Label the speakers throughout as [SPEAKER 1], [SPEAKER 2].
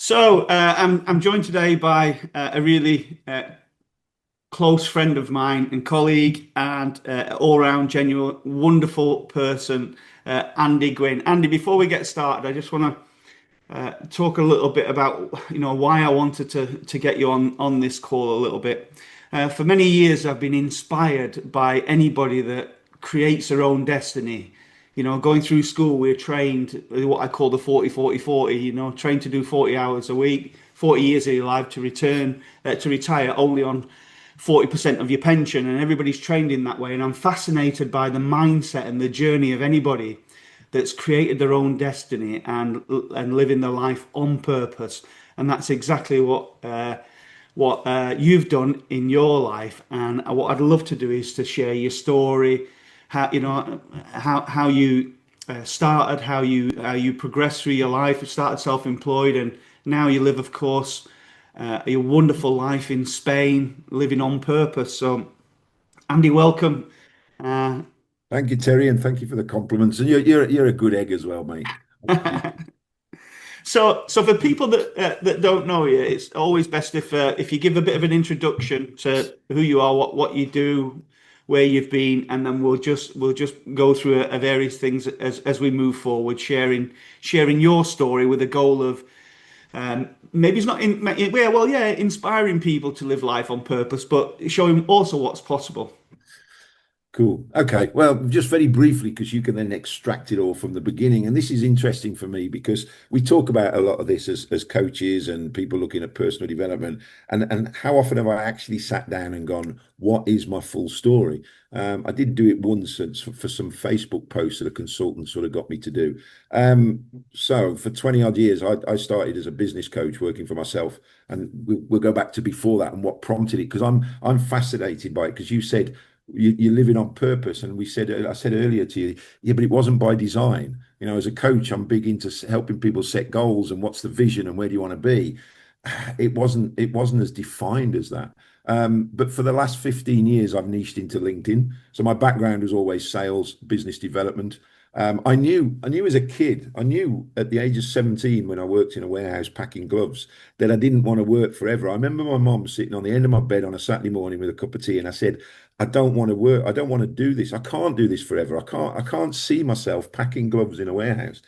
[SPEAKER 1] I'm joined today by a really close friend of mine and colleague and all-round genuine wonderful person, Andy Gwynn. Andy, before we get started, I just want to talk a little bit about why I wanted to get you on this call a little bit. For many years, I've been inspired by anybody that creates their own destiny. Going through school, we're trained what I call the 40-40-40, trained to do 40 hours a week, 40 years of your life to retire only on 40% of your pension. And everybody's trained in that way. And I'm fascinated by the mindset and the journey of anybody that's created their own destiny and living their life on purpose. And that's exactly what you've done in your life. And what I'd love to do is to share your story, how you started, how you progressed through your life. You started self-employed, and now you live, of course, a wonderful life in Spain, living on purpose. So, Andy, welcome. Uh,
[SPEAKER 2] Thank you, Terry, and thank you for the compliments. And you're a good egg as well, mate.
[SPEAKER 1] so for people that don't know you, it's always best if you give a bit of an introduction to who you are, what you do, where you've been, and then we'll just go through various things as we move forward, sharing your story with a goal of maybe it's not inspiring people to live life on purpose, but showing also what's possible.
[SPEAKER 2] Cool. Okay. Well, just very briefly, because you can then extract it all from the beginning. And this is interesting for me because we talk about a lot of this as coaches and people looking at personal development. And how often have I actually sat down and gone, what is my full story? I did do it once for some Facebook posts that a consultant sort of got me to do. So for 20 odd years, I started as a business coach working for myself. And we'll go back to before that and what prompted it, because I'm fascinated by it, because you said, you're living on purpose, and I said earlier to you, yeah, but it wasn't by design. As a coach, I'm big into helping people set goals and what's the vision and where do you want to be. It wasn't as defined as that. But for the last 15 years, I've niched into LinkedIn. So my background was always sales, business development. I knew as a kid, I knew at the age of 17 when I worked in a warehouse packing gloves that I didn't want to work forever. I remember my mom sitting on the end of my bed on a Saturday morning with a cup of tea, and I said, I don't want to work. I don't want to do this. I can't do this forever. I can't see myself packing gloves in a warehouse.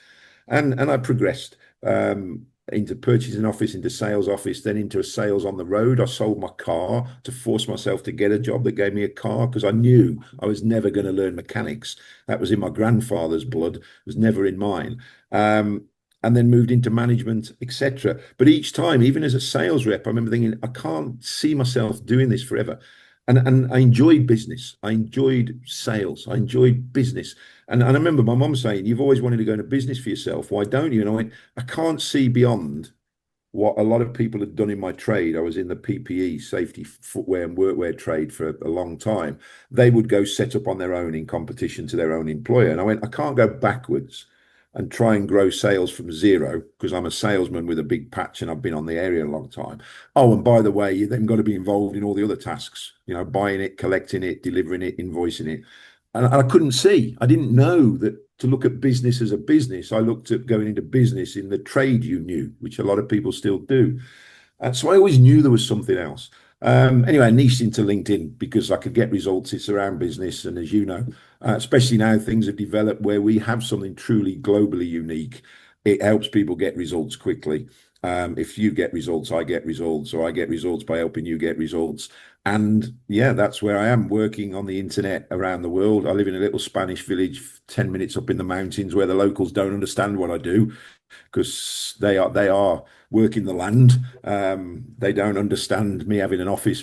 [SPEAKER 2] And I progressed into purchasing office, into sales office, then into a sales on the road. I sold my car to force myself to get a job that gave me a car, because I knew I was never going to learn mechanics. That was in my grandfather's blood, it was never in mine. And then moved into management, etc. But each time, even as a sales rep, I remember thinking, I can't see myself doing this forever. And I enjoyed business. I enjoyed sales. I enjoyed business. And I remember my mum saying, you've always wanted to go into business for yourself. Why don't you? And I went, I can't see beyond what a lot of people had done in my trade. I was in the PPE, safety footwear and workwear trade for a long time. They would go set up on their own in competition to their own employer. And I went, I can't go backwards and try and grow sales from zero, because I'm a salesman with a big patch and I've been on the area a long time. Oh, and by the way, you then got to be involved in all the other tasks, buying it, collecting it, delivering it, invoicing it. And I couldn't see. I didn't know that to look at business as a business. I looked at going into business in the trade you knew, which a lot of people still do. So I always knew there was something else. Anyway, I niched into LinkedIn because I could get results. It's around business. And as you know, especially now things have developed where we have something truly globally unique. It helps people get results quickly. If you get results, I get results, or I get results by helping you get results. And yeah, that's where I am, working on the internet around the world. I live in a little Spanish village 10 minutes up in the mountains, where the locals don't understand what I do, because they are working the land. They don't understand me having an office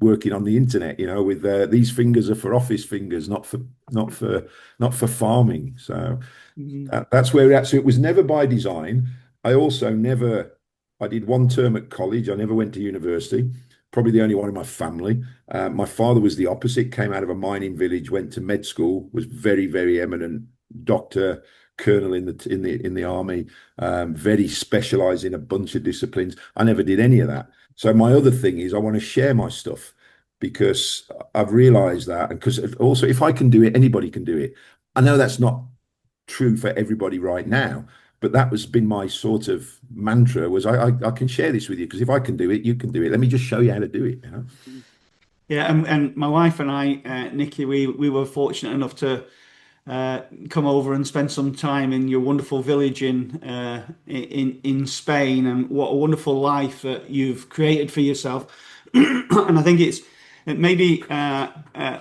[SPEAKER 2] working on the internet. With these fingers are for office fingers, not for farming. So
[SPEAKER 1] Mhm.
[SPEAKER 2] that's where we're at. So it was never by design. I also never. I did one term at college. I never went to university. Probably the only one in my family. My father was the opposite. Came out of a mining village, went to med school, was very, very eminent doctor, colonel in the army, very specialized in a bunch of disciplines. I never did any of that. So my other thing is I want to share my stuff, because I've realized that, and because also if I can do it, anybody can do it. I know that's not true for everybody right now, But that was been my sort of mantra was I can share this with you because if I can do it, you can do it. Let me just show you how to do it. You know?
[SPEAKER 1] Yeah, and my wife and I, Nikki, we were fortunate enough to come over and spend some time in your wonderful village in Spain, and what a wonderful life that you've created for yourself. And I think maybe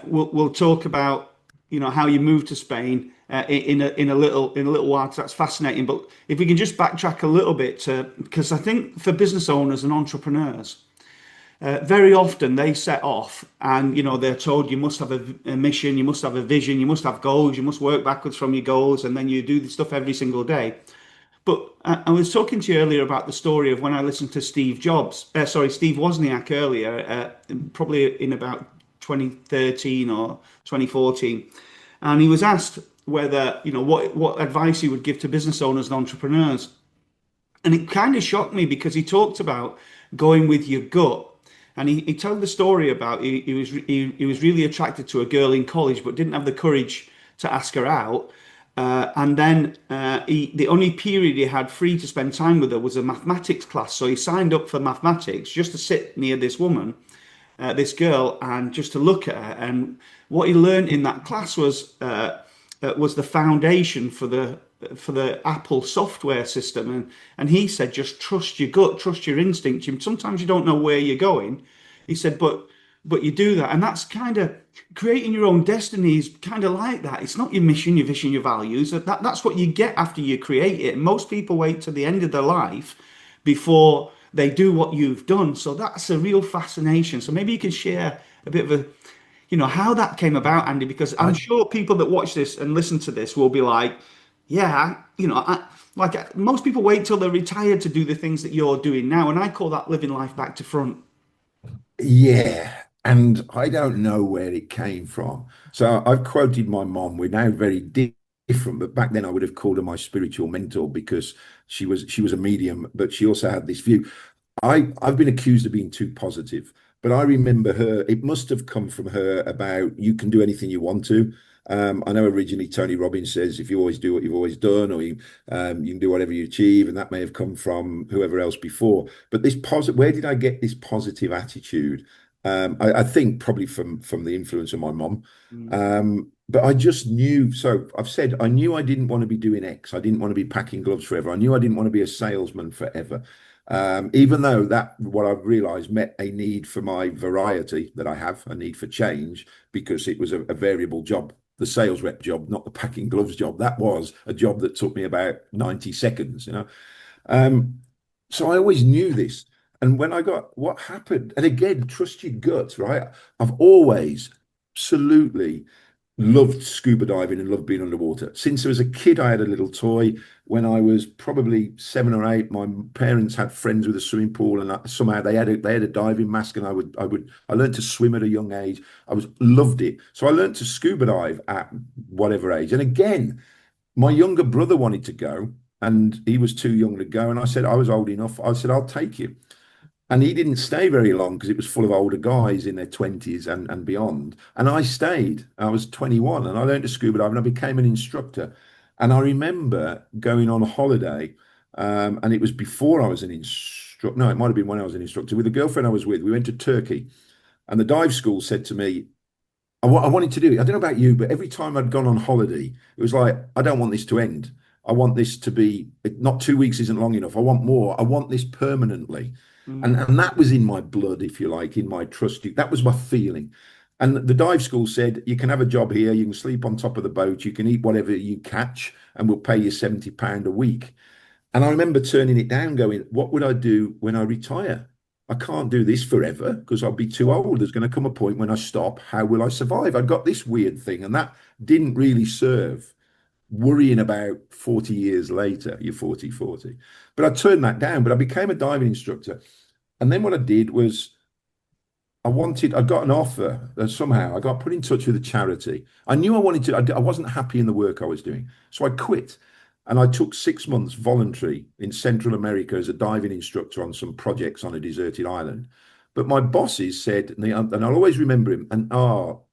[SPEAKER 1] we'll talk about how you moved to Spain in a little while, 'cause that's fascinating. But if we can just backtrack a little bit to, because I think for business owners and entrepreneurs, very often they set off and they're told you must have a mission, you must have a vision, you must have goals, you must work backwards from your goals, and then you do the stuff every single day. But I was talking to you earlier about the story of when I listened to Steve Wozniak earlier, probably in about 2013 or 2014, and he was asked whether what advice he would give to business owners and entrepreneurs. And it kind of shocked me because he talked about going with your gut. And he told the story about he was really attracted to a girl in college, but didn't have the courage to ask her out. And then the only period he had free to spend time with her was a mathematics class. So he signed up for mathematics just to sit near this woman, this girl, and just to look at her. And what he learned in that class was the foundation for the Apple software system. And he said, just trust your gut, trust your instinct. Sometimes you don't know where you're going. He said, but you do that, and that's kind of creating your own destiny. Is kind of like that. It's not your mission, your vision, your values. That's what you get after you create it. And most people wait to the end of their life before they do what you've done. So that's a real fascination. So maybe you can share a bit of how that came about, Andy, because I'm
[SPEAKER 2] I
[SPEAKER 1] sure people that watch this and listen to this will be like, yeah, like most people wait till they're retired to do the things that you're doing now. And I call that living life back to front.
[SPEAKER 2] Yeah, and I don't know where it came from. So I've quoted my mom. We're now very different, but back then I would have called her my spiritual mentor because she was a medium, but she also had this view. I've been accused of being too positive, but I remember her. It must have come from her about you can do anything you want to. I know originally Tony Robbins says if you always do what you've always done, or you can do whatever you achieve, and that may have come from whoever else before. But this positive, where did I get this positive attitude? I think probably from the influence of my mom.
[SPEAKER 1] Mm,
[SPEAKER 2] But I just knew. So I've said I knew I didn't want to be doing X. I didn't want to be packing gloves forever. I knew I didn't want to be a salesman forever. Even though that what I've realized met a need for my variety that I have, a need for change, because it was a variable job. The sales rep job, not the packing gloves job. That was a job that took me about 90 seconds, you know. Um, so I always knew this. And when I got what happened, and again, trust your gut, right? I've always absolutely loved scuba diving and loved being underwater. Since I was a kid, I had a little toy. When I was probably 7 or 8, my parents had friends with a swimming pool, and somehow they had a diving mask, and I learned to swim at a young age. Loved it. So I learned to scuba dive at whatever age. And again, my younger brother wanted to go, and he was too young to go. And I said I was old enough. I said I'll take you. And he didn't stay very long because it was full of older guys in their 20s and beyond. And I stayed. I was 21 and I learned to scuba dive and I became an instructor. And I remember going on a holiday, and it was before I was an instructor. No, it might have been when I was an instructor with a girlfriend I was with. We went to Turkey, and the dive school said to me, I wanted to do it. I don't know about you, but every time I'd gone on holiday, it was like, I don't want this to end. I want this to be not 2 weeks isn't long enough. I want more. I want this permanently. And
[SPEAKER 1] mm,
[SPEAKER 2] and that was in my blood, if you like, in my trust. That was my feeling. And the dive school said, you can have a job here, you can sleep on top of the boat, you can eat whatever you catch, and we'll pay you £70 a week. And I remember turning it down, going, what would I do when I retire? I can't do this forever because I'll be too old. There's going to come a point when I stop. How will I survive? I've got this weird thing, and that didn't really serve worrying about 40 years later. You're 40. But I turned that down, but I became a diving instructor. And then what I did was I got an offer somehow. I got put in touch with a charity. I knew I wanted to, I wasn't happy in the work I was doing. So I quit and I took 6 months voluntary in Central America as a diving instructor on some projects on a deserted island. But my bosses said, and I'll always remember him, and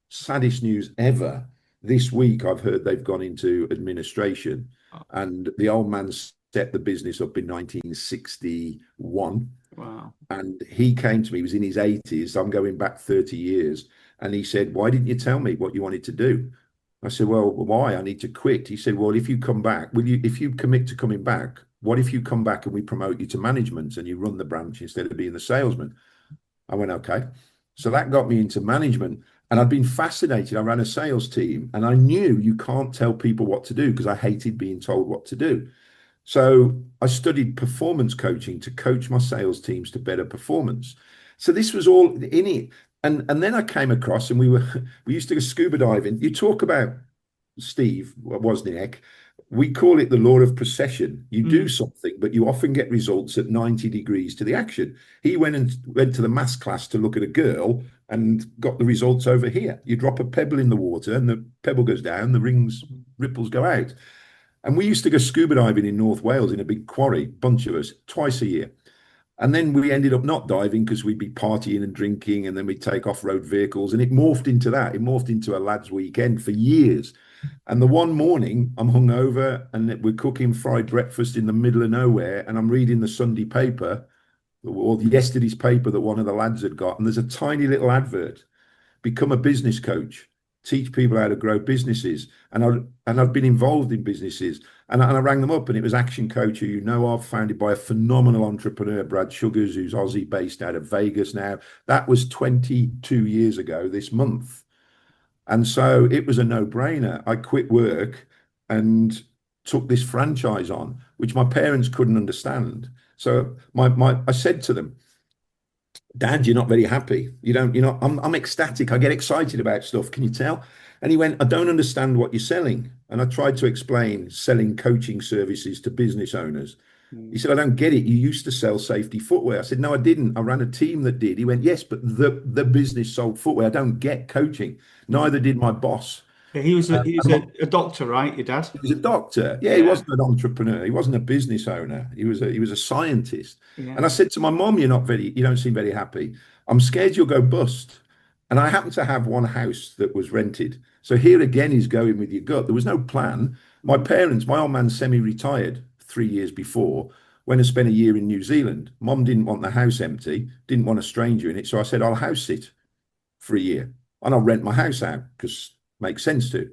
[SPEAKER 2] saddest news ever. This week I've heard they've gone into administration, and the old man set the business up in 1961.
[SPEAKER 1] Wow.
[SPEAKER 2] And he came to me, he was in his 80s. I'm going back 30 years. And he said, "Why didn't you tell me what you wanted to do?" I said, "Well, why? I need to quit." He said, "Well, if you come back, if you commit to coming back, what if you come back and we promote you to management and you run the branch instead of being the salesman?" I went, "Okay." So that got me into management. And I'd been fascinated. I ran a sales team and I knew you can't tell people what to do because I hated being told what to do. So I studied performance coaching to coach my sales teams to better performance. So this was all in it. And then I came across and we used to go scuba diving. You talk about Steve Wozniak, we call it the law of precession. You do
[SPEAKER 1] Mm.
[SPEAKER 2] something, but you often get results at 90 degrees to the action. He went to the maths class to look at a girl and got the results over here. You drop a pebble in the water and the pebble goes down, the rings ripples go out. And we used to go scuba diving in North Wales in a big quarry, bunch of us, twice a year. And then we ended up not diving because we'd be partying and drinking, and then we'd take off-road vehicles. And it morphed into that. It morphed into a lads' weekend for years. And the one morning I'm hungover and we're cooking fried breakfast in the middle of nowhere, and I'm reading the Sunday paper or yesterday's paper that one of the lads had got, and there's a tiny little advert: become a business coach, teach people how to grow businesses. And I've been involved in businesses. And I rang them up, and it was Action Coach, who you know of, founded by a phenomenal entrepreneur, Brad Sugars, who's Aussie based out of Vegas now. That was 22 years ago this month. And so it was a no-brainer. I quit work and took this franchise on, which my parents couldn't understand. So I said to them, "Dad, you're not very happy. I'm ecstatic. I get excited about stuff. Can you tell?" And he went, "I don't understand what you're selling." And I tried to explain selling coaching services to business owners. He
[SPEAKER 1] Mm.
[SPEAKER 2] said, "I don't get it. You used to sell safety footwear." I said, "No, I didn't. I ran a team that did." He went, "Yes, but the business sold footwear. I don't get coaching.
[SPEAKER 1] Mm.
[SPEAKER 2] Neither did my boss."
[SPEAKER 1] Yeah, he was
[SPEAKER 2] And
[SPEAKER 1] a doctor, right? Your dad?
[SPEAKER 2] he was a doctor. Yeah, he
[SPEAKER 1] Yeah.
[SPEAKER 2] wasn't an entrepreneur. He wasn't a business owner. He was a scientist. And I
[SPEAKER 1] Yeah.
[SPEAKER 2] said to my mom, you don't seem very happy. I'm scared you'll go bust." And I happened to have one house that was rented. So here again is going with your gut. There was no plan.
[SPEAKER 1] Mm.
[SPEAKER 2] My old man semi-retired 3 years before, went and spent a year in New Zealand. Mom didn't want the house empty, didn't want a stranger in it. So I said, "I'll house sit for a year and I'll rent my house out because it makes sense to."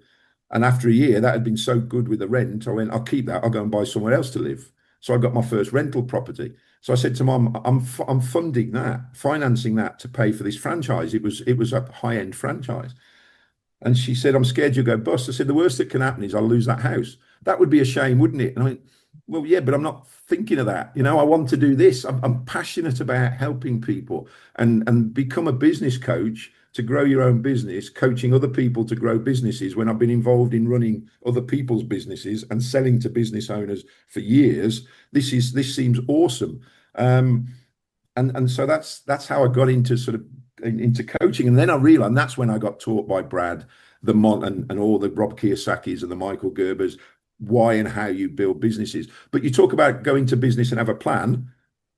[SPEAKER 2] And after a year, that had been so good with the rent, I went, "I'll keep that. I'll go and buy somewhere else to live." So I got my first rental property. So I said to Mom, I'm funding that, financing that to pay for this franchise. It was a high-end franchise. And she said, "I'm scared you'll go bust." I said, "The worst that can happen is I'll lose that house." "That would be a shame, wouldn't it?" And I went, "Well, yeah, but I'm not thinking of that. I want to do this. I'm passionate about helping people and become a business coach to grow your own business, coaching other people to grow businesses when I've been involved in running other people's businesses and selling to business owners for years. This seems awesome." Um, and so that's how I got into sort of into coaching. And then I realized, and that's when I got taught by Brad, and all the Rob Kiyosaki's and the Michael Gerbers, why and how you build businesses. But you talk about going to business and have a plan.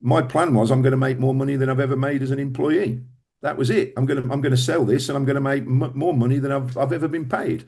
[SPEAKER 2] My plan was, I'm going to make more money than I've ever made as an employee. That was it. I'm going to sell this and I'm going to make more money than I've ever been paid.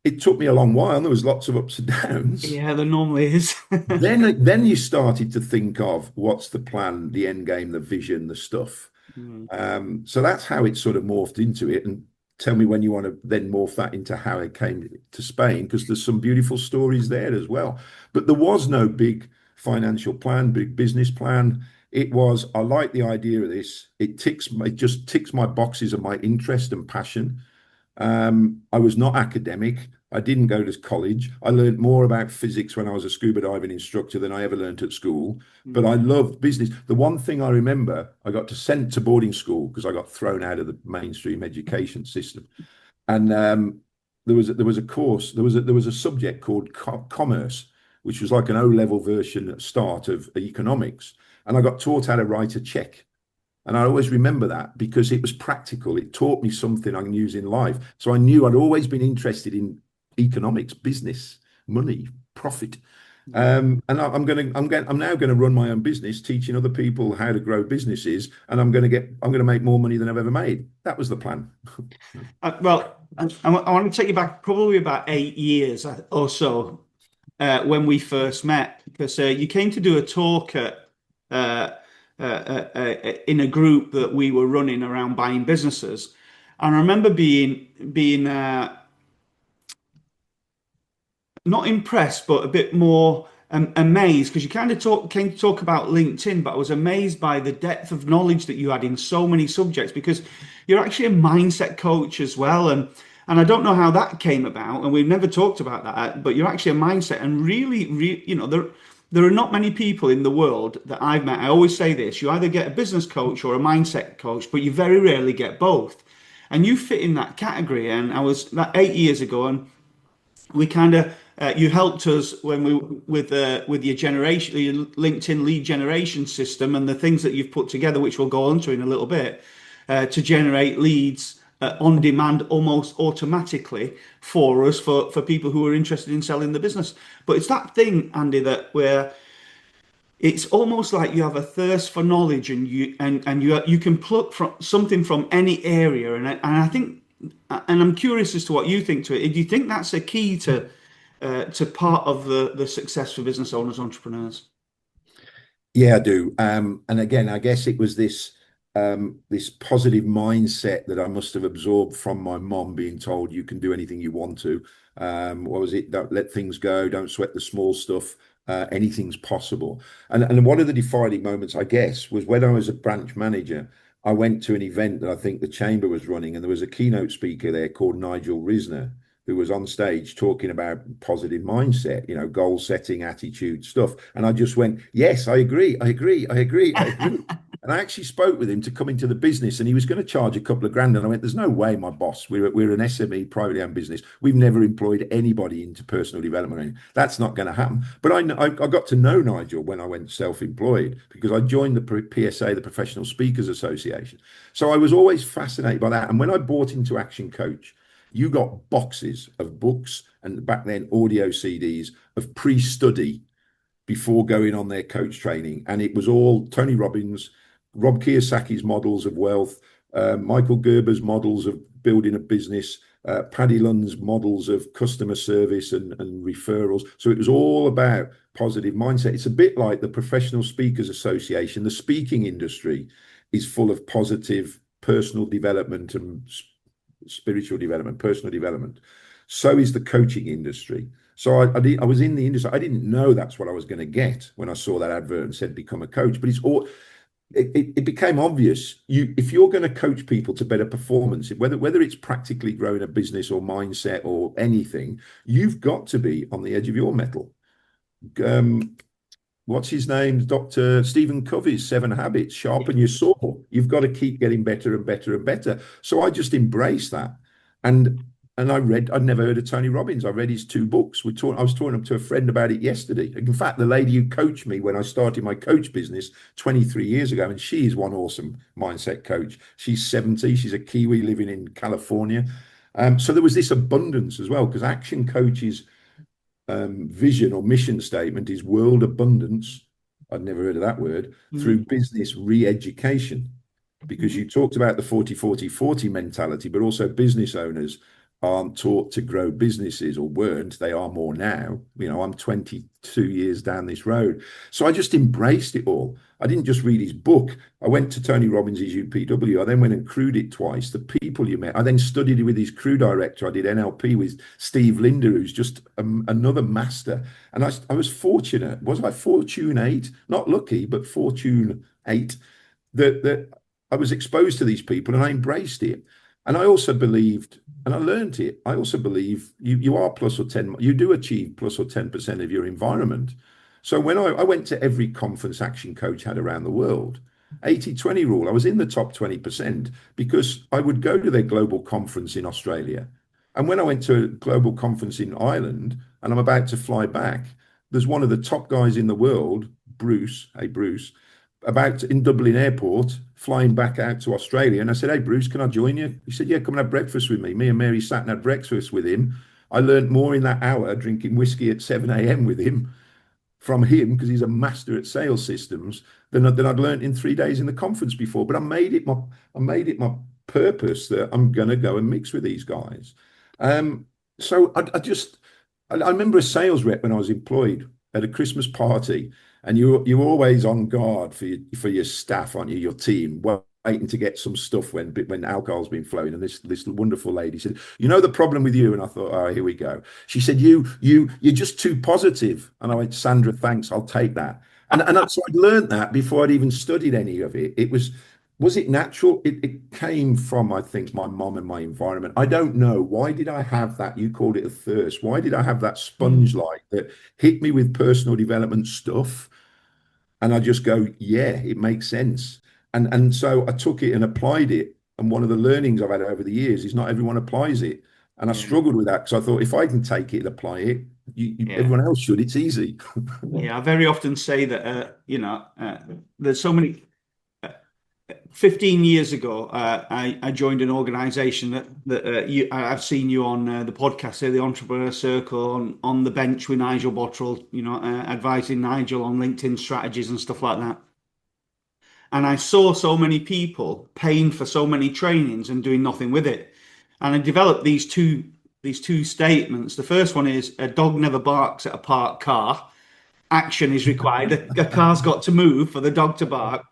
[SPEAKER 2] It took me a long while. There was lots of ups and downs.
[SPEAKER 1] Yeah, there normally is.
[SPEAKER 2] Then you started to think of what's the plan, the end game, the vision, the stuff.
[SPEAKER 1] Mm.
[SPEAKER 2] So that's how it sort of morphed into it. And tell me when you want to then morph that into how it came to Spain, because there's some beautiful stories there as well. But there was no big financial plan, big business plan. It was, I like the idea of this. It just ticks my boxes of my interest and passion. I was not academic. I didn't go to college. I learned more about physics when I was a scuba diving instructor than I ever learned at school. But I
[SPEAKER 1] Mm.
[SPEAKER 2] loved business. The one thing I remember, I got to sent to boarding school because I got thrown out of the mainstream education system. And there was a course, there was a subject called commerce, which was like an O-level version at start of economics. And I got taught how to write a check. And I always remember that because it was practical. It taught me something I can use in life. So I knew I'd always been interested in economics, business, money, profit.
[SPEAKER 1] Yeah.
[SPEAKER 2] I'm now going to run my own business, teaching other people how to grow businesses, and I'm going to make more money than I've ever made. That was the plan.
[SPEAKER 1] Well, I want to take you back probably about 8 years or so. when we first met, because you came to do a talk uh, in a group that we were running around buying businesses. And I remember being not impressed, but a bit more amazed, because you kind of came to talk about LinkedIn, but I was amazed by the depth of knowledge that you had in so many subjects, because you're actually a mindset coach as well. And I don't know how that came about, and we've never talked about that, but you're actually a mindset, and really, there are not many people in the world that I've met. I always say this: you either get a business coach or a mindset coach, but you very rarely get both. And you fit in that category. And I was that 8 years ago, and we kind of you helped us when we with your generation, your LinkedIn lead generation system, and the things that you've put together, which we'll go on to in a little bit, to generate leads on demand almost automatically for us, for people who are interested in selling the business. But it's that thing, Andy, that where it's almost like you have a thirst for knowledge, and you can pluck from something from any area. And I think, and I'm curious as to what you think to it. Do you think that's a key to part of the success for business owners, entrepreneurs?
[SPEAKER 2] Yeah, I do. And again, I guess it was this positive mindset that I must have absorbed from my mom, being told you can do anything you want to. What was it? Don't let things go. Don't sweat the small stuff. Anything's possible. And one of the defining moments, I guess, was when I was a branch manager. I went to an event that I think the chamber was running, and there was a keynote speaker there called Nigel Risner, who was on stage talking about positive mindset, goal setting, attitude stuff. And I just went, yes, I agree, I agree, I agree, I agree. And I actually spoke with him to come into the business, and he was going to charge a couple of grand. And I went, there's no way, my boss. We're an SME, privately owned business. We've never employed anybody into personal development. That's not going to happen. But I got to know Nigel when I went self-employed, because I joined the PSA, the Professional Speakers Association. So I was always fascinated by that. And when I bought into Action Coach, you got boxes of books and back then audio CDs of pre-study before going on their coach training. And it was all Tony Robbins, Rob Kiyosaki's models of wealth, Michael Gerber's models of building a business, Paddy Lund's models of customer service and referrals. So it was all about positive mindset. It's a bit like the Professional Speakers Association. The speaking industry is full of positive personal development and spiritual development, personal development. So is the coaching industry. So I was in the industry. I didn't know that's what I was going to get when I saw that advert and said become a coach. But it became obvious. If you're going to coach people to better performance, whether it's practically growing a business or mindset or anything, you've got to be on the edge of your metal. What's his name? Dr. Stephen Covey's 7 Habits, sharpen your saw. You've got to keep getting better and better and better. So I just embraced that. And I'd never heard of Tony Robbins. I read his 2 books. I was talking to a friend about it yesterday. In fact, the lady who coached me when I started my coach business 23 years ago, and she is one awesome mindset coach. She's 70. She's a Kiwi living in California. So there was this abundance as well, because Action Coaches vision or mission statement is world abundance. I'd never heard of that word. Through business re-education, because you talked about the 40-40-40 mentality, but also business owners aren't taught to grow businesses, or weren't. They are more now. I'm 22 years down this road. So I just embraced it all. I didn't just read his book. I went to Tony Robbins's UPW. I then went and crewed it twice. The people you met. I then studied with his crew director. I did NLP with Steve Linder, who's just another master. And I was fortunate. Was I fortunate? Not lucky, but fortunate that I was exposed to these people, and I embraced it. And I also believed, and I learned it. I also believe you are plus or 10, you do achieve plus or 10% of your environment. So when I went to every conference Action Coach had around the world, 80-20 rule, I was in the top 20%, because I would go to their global conference in Australia. And when I went to a global conference in Ireland and I'm about to fly back, there's one of the top guys in the world, Bruce, hey Bruce, about in Dublin airport, flying back out to Australia. And I said, hey, Bruce, can I join you? He said, yeah, come and have breakfast with me. Me and Mary sat and had breakfast with him. I learned more in that hour drinking whiskey at 7 a.m. with him, from him, because he's a master at sales systems, than I'd learned in 3 days in the conference before. But I made it my purpose that I'm going to go and mix with these guys. So I just, I remember a sales rep when I was employed at a Christmas party, and you're always on guard for your staff, aren't you? Your team, waiting to get some stuff when alcohol's been flowing. And this wonderful lady said, "You know the problem with you?" And I thought, "Oh, here we go." She said, You're just too positive." And I went, "Sandra, thanks, I'll take that." So I'd learned that before I'd even studied any of it. Was it natural? It came from, I think, my mom and my environment. I don't know. Why did I have that? You called it a thirst. Why did I have that sponge like that hit me with personal development stuff? And I just go, yeah, it makes sense. And so I took it and applied it. And one of the learnings I've had over the years is not everyone applies it. And I
[SPEAKER 1] Yeah,
[SPEAKER 2] struggled with that because I thought if I can take it and apply it,
[SPEAKER 1] yeah.
[SPEAKER 2] everyone else should. It's easy.
[SPEAKER 1] Yeah, I very often say that, there's so many. 15 years ago, I joined an organization I've seen you on the podcast here, the Entrepreneur Circle, on the bench with Nigel Bottrell, advising Nigel on LinkedIn strategies and stuff like that. And I saw so many people paying for so many trainings and doing nothing with it. And I developed these two statements. The first one is a dog never barks at a parked car. Action is required. A car's got to move for the dog to bark.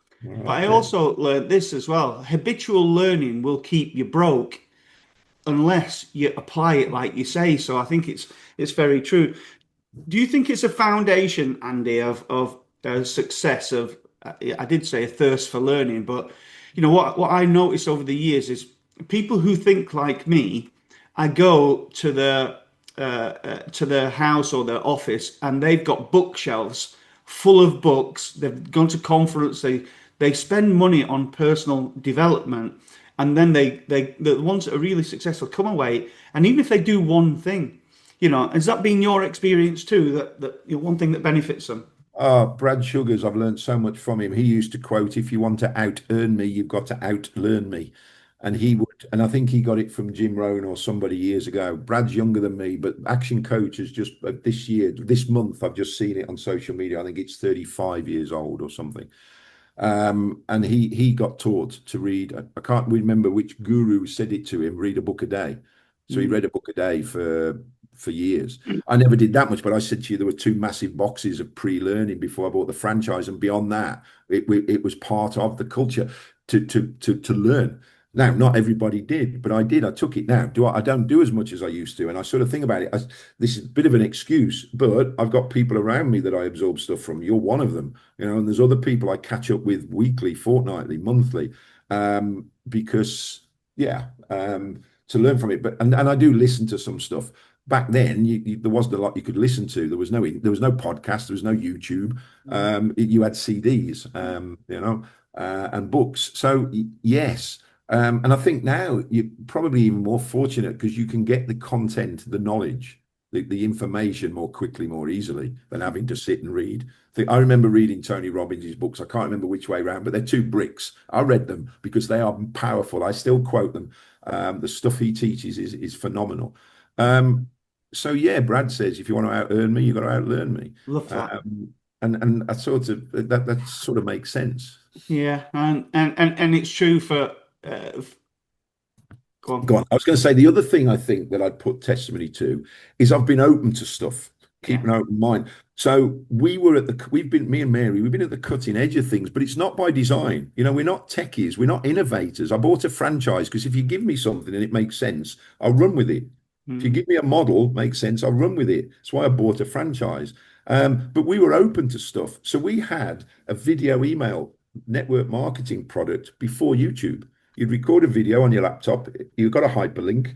[SPEAKER 1] But I
[SPEAKER 2] Okay.
[SPEAKER 1] also learned this as well. Habitual learning will keep you broke unless you apply it like you say. So I think it's very true. Do you think it's a foundation, Andy, of success? I did say a thirst for learning, but what I noticed over the years is people who think like me. I go to their house or their office, and they've got bookshelves full of books. They've gone to conference. They spend money on personal development, and then the ones that are really successful come away, and even if they do one thing. Has that been your experience too? That one thing that benefits them.
[SPEAKER 2] Brad Sugars, I've learned so much from him. He used to quote, "If you want to out earn me, you've got to out learn me." And he would, and I think he got it from Jim Rohn or somebody years ago. Brad's younger than me, but Action Coach has just this year, this month, I've just seen it on social media. I think it's 35 years old or something. And he got taught to read. I can't remember which guru said it to him. Read a book a day. So he
[SPEAKER 1] Mm.
[SPEAKER 2] read a book a day for years. I never did that much, but I said to you there were two massive boxes of pre-learning before I bought the franchise, and beyond that, it was part of the culture to learn. Now, not everybody did, but I did. I took it. Now, I don't do as much as I used to, and I sort of think about it as this is a bit of an excuse, but I've got people around me that I absorb stuff from. You're one of them, and there's other people I catch up with weekly, fortnightly, monthly, because yeah, to learn from it. And I do listen to some stuff. Back then, there wasn't a lot you could listen to. There was no podcast, there was no YouTube. You had CDs, and books. So yes. And I think now you're probably even more fortunate because you can get the content, the knowledge, the information more quickly, more easily than having to sit and read. I remember reading Tony Robbins' books. I can't remember which way around, but they're two bricks. I read them because they are powerful. I still quote them. The stuff he teaches is phenomenal. Um, so yeah, Brad says if you want to out earn me, you've got to outlearn me.
[SPEAKER 1] Love that.
[SPEAKER 2] And I sort of that sort of makes sense.
[SPEAKER 1] Yeah, and it's true for. Uh, Go on.
[SPEAKER 2] Go on. I was going to say the other thing I think that I'd put testimony to is I've been open to stuff, keep
[SPEAKER 1] Yeah.
[SPEAKER 2] an open mind. So me and Mary, we've been at the cutting edge of things, but it's not by design. We're not techies, we're not innovators. I bought a franchise because if you give me something and it makes sense, I'll run with it. If you
[SPEAKER 1] Mm,
[SPEAKER 2] give me a model, makes sense, I'll run with it. That's why I bought a franchise. But we were open to stuff. So we had a video email network marketing product before YouTube. You'd record a video on your laptop, you've got a hyperlink,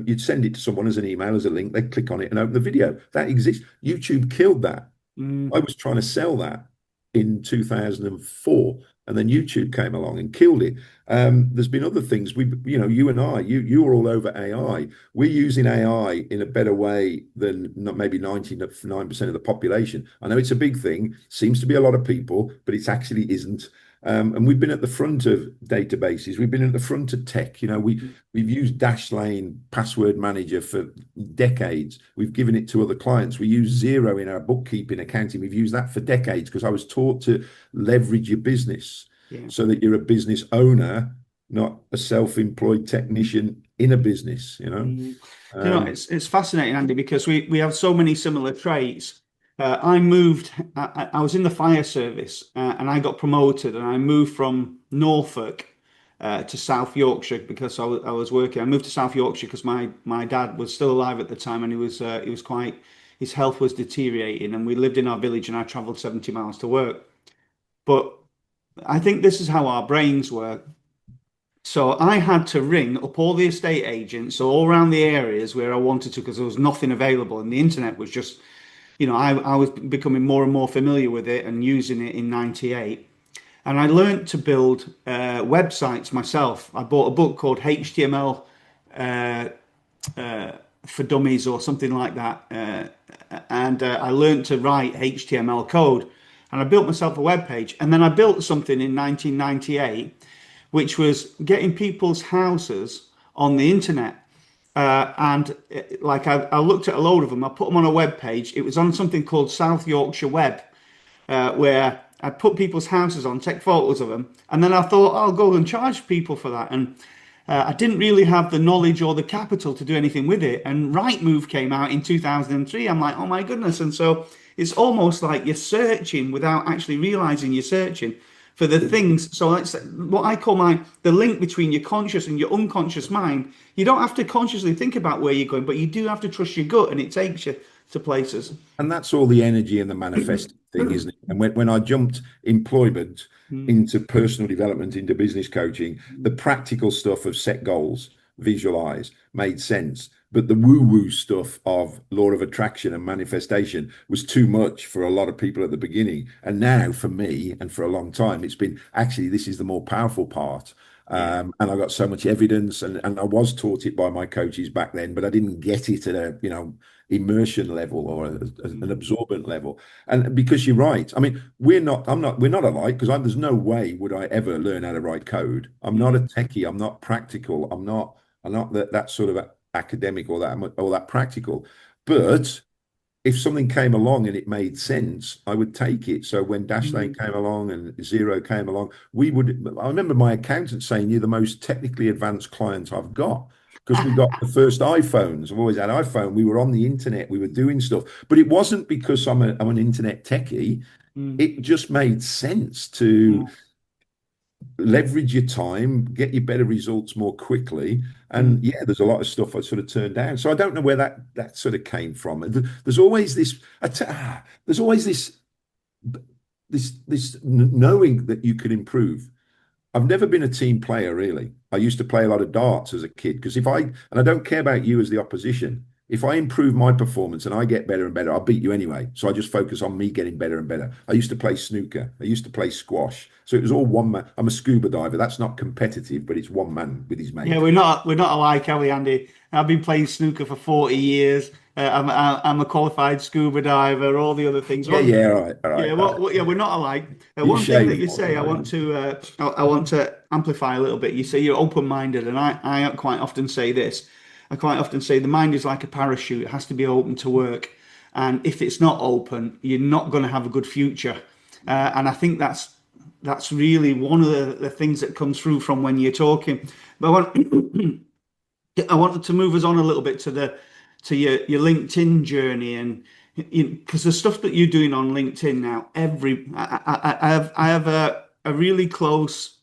[SPEAKER 2] you'd send it to someone as an email, as a link, they'd click on it and open the video. That exists. YouTube killed that. I
[SPEAKER 1] mm,
[SPEAKER 2] was trying to sell that in 2004, and then YouTube came along and killed it. There's been other things. You and I, you are all over AI. We're using AI in a better way than maybe 99% of the population. I know it's a big thing, seems to be a lot of people, but it actually isn't. And we've been at the front of databases. We've been at the front of tech. We've used Dashlane Password Manager for decades. We've given it to other clients. We use Zero in our bookkeeping, accounting. We've used that for decades because I was taught to leverage your business
[SPEAKER 1] yeah.
[SPEAKER 2] so that you're a business owner, not a self-employed technician in a business, you know.
[SPEAKER 1] Mm. Do you know,
[SPEAKER 2] Um,
[SPEAKER 1] it's fascinating, Andy, because we have so many similar traits. I moved, I was in the fire service and I got promoted and I moved from Norfolk to South Yorkshire because I was working. I moved to South Yorkshire because my dad was still alive at the time and he was quite, his health was deteriorating and we lived in our village and I traveled 70 miles to work. But I think this is how our brains work. So I had to ring up all the estate agents all around the areas where I wanted to because there was nothing available and the internet was just, I was becoming more and more familiar with it and using it in 98. And I learned to build websites myself. I bought a book called HTML for Dummies or something like that. And I learned to write HTML code. And I built myself a web page. And then I built something in 1998, which was getting people's houses on the internet. I looked at a load of them. I put them on a web page. It was on something called South Yorkshire Web, where I put people's houses on, take photos of them, and then I thought I'll go and charge people for that. And I didn't really have the knowledge or the capital to do anything with it. And Rightmove came out in 2003. I'm like, oh my goodness! And so it's almost like you're searching without actually realizing you're searching for the things. So it's what I call the link between your conscious and your unconscious mind. You don't have to consciously think about where you're going, but you do have to trust your gut, and it takes you to places.
[SPEAKER 2] and that's all the energy and the manifesting thing, isn't it? And when I jumped employment into personal development, into business coaching, the practical stuff of set goals, visualize, made sense. But the woo-woo stuff of law of attraction and manifestation was too much for a lot of people at the beginning. And now for me, and for a long time, it's been actually this is the more powerful part.
[SPEAKER 1] Yeah.
[SPEAKER 2] And I got so much evidence, and I was taught it by my coaches back then, but I didn't get it at a, immersion level or an absorbent level. And because you're right, I mean, we're not alike because there's no way would I ever learn how to write code. I'm not a techie. I'm not practical. I'm not that sort of academic or that practical. But if something came along and it made sense, I would take it. So when Dashlane came along and Zero came along, I remember my accountant saying, you're the most technically advanced client I've got because we got the first iPhones. I've always had iPhone. We were on the internet. We were doing stuff, but it wasn't because I'm an internet techie.
[SPEAKER 1] Mm.
[SPEAKER 2] It just made sense to
[SPEAKER 1] Yeah.
[SPEAKER 2] leverage your time, get you better results more quickly.
[SPEAKER 1] Mm.
[SPEAKER 2] And yeah, there's a lot of stuff I sort of turned down. So I don't know where that sort of came from. There's always this. There's always this knowing that you can improve. I've never been a team player really. I used to play a lot of darts as a kid because and I don't care about you as the opposition. If I improve my performance and I get better and better, I'll beat you anyway. So I just focus on me getting better and better. I used to play snooker. I used to play squash. So it was all one man. I'm a scuba diver. That's not competitive, but it's one man with his
[SPEAKER 1] Yeah,
[SPEAKER 2] mate.
[SPEAKER 1] we're not alike, are we, Andy? I've been playing snooker for 40 years. I'm a qualified scuba diver. All the other things.
[SPEAKER 2] Yeah, yeah, all right, all
[SPEAKER 1] Yeah,
[SPEAKER 2] right.
[SPEAKER 1] yeah, we're not alike.
[SPEAKER 2] You
[SPEAKER 1] One thing that
[SPEAKER 2] shave
[SPEAKER 1] you
[SPEAKER 2] more than
[SPEAKER 1] say,
[SPEAKER 2] I do.
[SPEAKER 1] I want to amplify a little bit. You say you're open-minded, and I quite often say this. I quite often say the mind is like a parachute; it has to be open to work, and if it's not open, you're not going to have a good future. And I think that's really one of the things that comes through from when you're talking. But I wanted to move us on a little bit to your LinkedIn journey and because the stuff that you're doing on LinkedIn now, I have a really close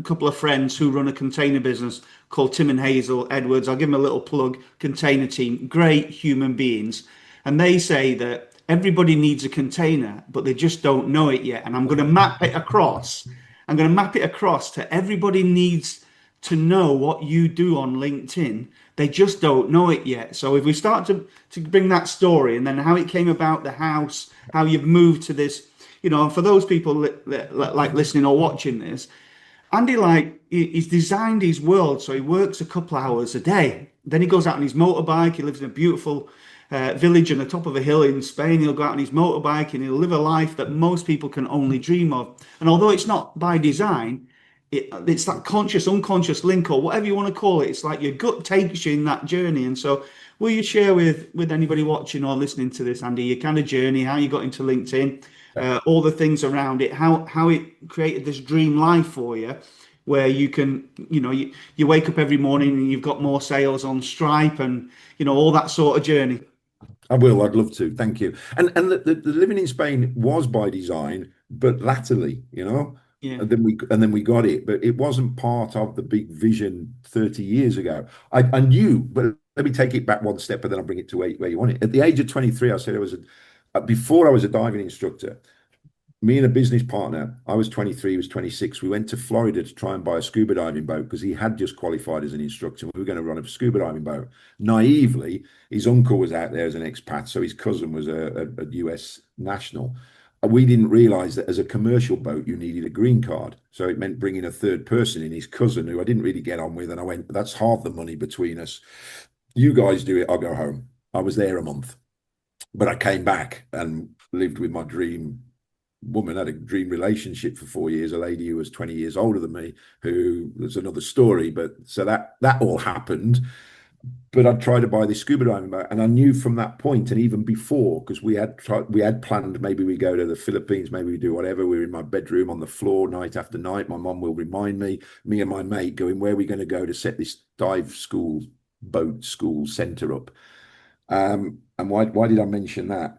[SPEAKER 1] couple of friends who run a container business called Tim and Hazel Edwards. I'll give them a little plug. Container team, great human beings, and they say that everybody needs a container, but they just don't know it yet. And I'm going to map it across. I'm going to map it across to everybody needs to know what you do on LinkedIn. They just don't know it yet. So if we start to bring that story and then how it came about, the house, how you've moved to this, and for those people that like listening or watching this, Andy, like, he's designed his world so he works a couple hours a day. Then he goes out on his motorbike. He lives in a beautiful village on the top of a hill in Spain. He'll go out on his motorbike and he'll live a life that most people can only dream of. And although it's not by design, it's that conscious, unconscious link or whatever you want to call it. It's like your gut takes you in that journey. And so, will you share with anybody watching or listening to this, Andy, your kind of journey, how you got into LinkedIn, all the things around it, how it created this dream life for you, where you can, you wake up every morning and you've got more sales on Stripe and, all that sort of journey.
[SPEAKER 2] I will. I'd love to. Thank you. And the living in Spain was by design, but latterly,
[SPEAKER 1] Yeah.
[SPEAKER 2] and then we got it, but it wasn't part of the big vision 30 years ago. I knew, but let me take it back one step, and then I'll bring it to where you want it. At the age of 23, I said before I was a diving instructor. Me and a business partner, I was 23, he was 26. We went to Florida to try and buy a scuba diving boat because he had just qualified as an instructor. We were going to run a scuba diving boat. Naively, his uncle was out there as an expat, so his cousin was a US national. We didn't realize that as a commercial boat, you needed a green card. So it meant bringing a third person in, his cousin, who I didn't really get on with. And I went, that's half the money between us. You guys do it, I'll go home. I was there a month, but I came back and lived with my dream woman. Had a dream relationship for 4 years, a lady who was 20 years older than me, who was another story. But so that all happened. But I'd try to buy this scuba diving boat, and I knew from that point, and even before, because we had planned maybe we go to the Philippines, maybe we do whatever. We were in my bedroom on the floor night after night. My mom will remind me and my mate going, where are we going to go to set this boat school center up? And why did I mention that?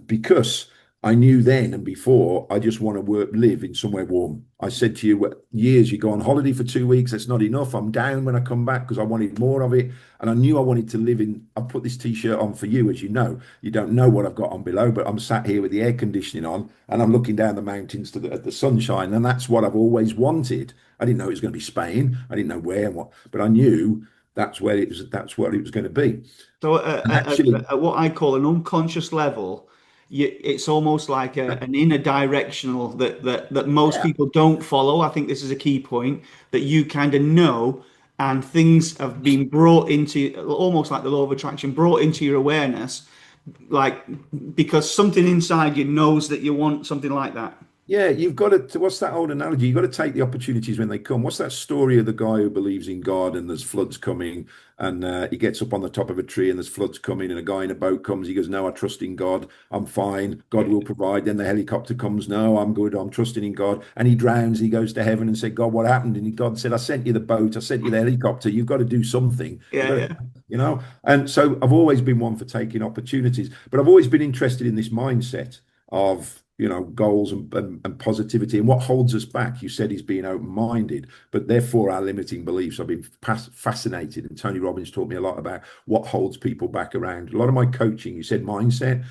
[SPEAKER 2] Because I knew then and before I just want to live in somewhere warm. I said to you, years, you go on holiday for 2 weeks, that's not enough. I'm down when I come back because I wanted more of it. And I knew I wanted to live in, I put this t-shirt on for you, as you know. You don't know what I've got on below, but I'm sat here with the air conditioning on and I'm looking down the mountains at the sunshine. And that's what I've always wanted. I didn't know it was going to be Spain. I didn't know where and what, but I knew that's what it was going to be.
[SPEAKER 1] So
[SPEAKER 2] And actually,
[SPEAKER 1] at what I call an unconscious level, it's almost like an inner directional that most
[SPEAKER 2] yeah.
[SPEAKER 1] people don't follow. I think this is a key point that you kind of know, and things have been brought into almost like the law of attraction, brought into your awareness, like because something inside you knows that you want something like that.
[SPEAKER 2] Yeah, you've got to, what's that old analogy? You've got to take the opportunities when they come. What's that story of the guy who believes in God and there's floods coming and he gets up on the top of a tree and there's floods coming and a guy in a boat comes. He goes, no, I trust in God. I'm fine. God will provide. Then the helicopter comes. No, I'm good. I'm trusting in God. And he drowns. He goes to heaven and said, God, what happened? And God said, I sent you the boat. I sent you the helicopter. You've got to do something. You've
[SPEAKER 1] Yeah,
[SPEAKER 2] got
[SPEAKER 1] yeah.
[SPEAKER 2] to. And so I've always been one for taking opportunities, but I've always been interested in this mindset of goals and positivity and what holds us back. You said he's being open-minded, but therefore our limiting beliefs. I've been fascinated, and Tony Robbins taught me a lot about what holds people back around. A lot of my coaching, you said mindset,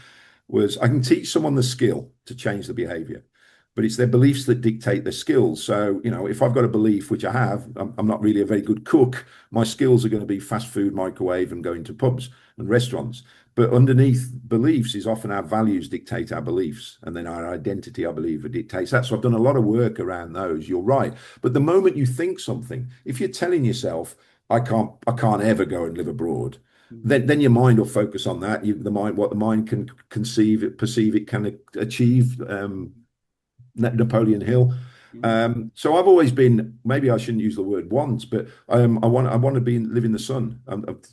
[SPEAKER 2] was I can teach someone the skill to change the behavior, but it's their beliefs that dictate their skills. So, if I've got a belief, which I have, I'm not really a very good cook, my skills are going to be fast food, microwave, and going to pubs and restaurants. But underneath beliefs is often our values dictate our beliefs, and then our identity, I believe, dictates that. So I've done a lot of work around those. You're right. But the moment you think something, if you're telling yourself, I can't ever go and live abroad, then your mind will focus on that. What the mind can perceive, it can achieve. Napoleon Hill. So I've always been, maybe I shouldn't use the word once, but I want to live in the sun.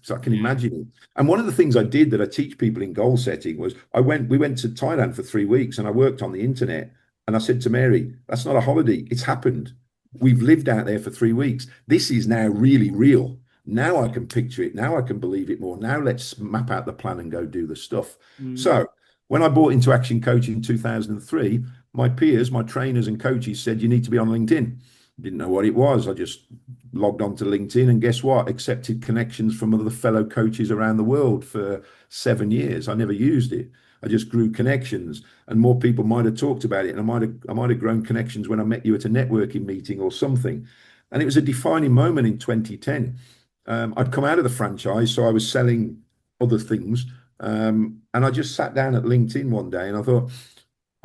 [SPEAKER 2] So I can
[SPEAKER 1] Yeah.
[SPEAKER 2] imagine it. And one of the things I did that I teach people in goal setting was we went to Thailand for 3 weeks and I worked on the internet. And I said to Mary, that's not a holiday. It's happened. We've lived out there for 3 weeks. This is now really real. Now I can picture it. Now I can believe it more. Now let's map out the plan and go do the stuff.
[SPEAKER 1] Mm.
[SPEAKER 2] So when I bought into Action Coaching in 2003, my peers, my trainers and coaches said, you need to be on LinkedIn. Didn't know what it was. I just logged on to LinkedIn and guess what? Accepted connections from other fellow coaches around the world for 7 years. I never used it. I just grew connections and more people might have talked about it. And I might have grown connections when I met you at a networking meeting or something. And it was a defining moment in 2010. I'd come out of the franchise, so I was selling other things. And I just sat down at LinkedIn one day and I thought,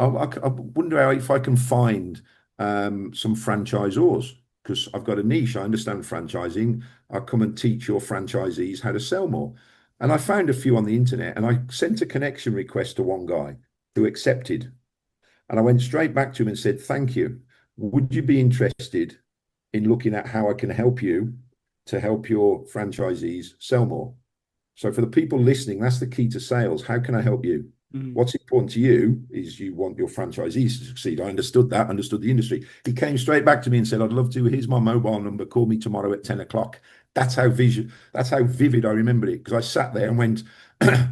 [SPEAKER 2] I wonder if I can find some franchisors because I've got a niche. I understand franchising. I'll come and teach your franchisees how to sell more. And I found a few on the internet and I sent a connection request to one guy who accepted. And I went straight back to him and said, thank you. Would you be interested in looking at how I can help you to help your franchisees sell more? So for the people listening, that's the key to sales. How can I help you?
[SPEAKER 1] Mm.
[SPEAKER 2] What's important to you is you want your franchisees to succeed. I understood that, understood the industry. He came straight back to me and said, I'd love to. Here's my mobile number. Call me tomorrow at 10 o'clock. That's how vivid I remembered it. Because I sat there and went,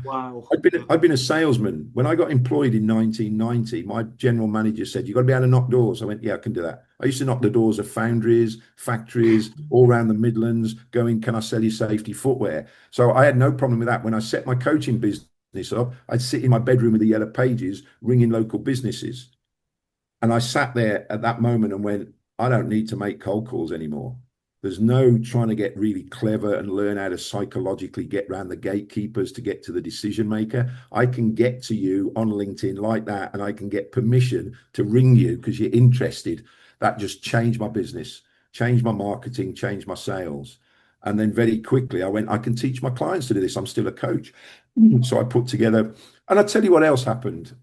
[SPEAKER 1] Wow.
[SPEAKER 2] I'd been a salesman. When I got employed in 1990, my general manager said, you've got to be able to knock doors. I went, yeah, I can do that. I used to knock the doors of foundries, factories, all around the Midlands, going, can I sell you safety footwear? So I had no problem with that. When I set my coaching business up, I'd sit in my bedroom with the yellow pages, ringing local businesses. And I sat there at that moment and went, I don't need to make cold calls anymore. There's no trying to get really clever and learn how to psychologically get around the gatekeepers to get to the decision maker. I can get to you on LinkedIn like that, and I can get permission to ring you because you're interested. That just changed my business, changed my marketing, changed my sales. And then very quickly, I went, I can teach my clients to do this. I'm still a coach. So I put together, and I'll tell you what else happened.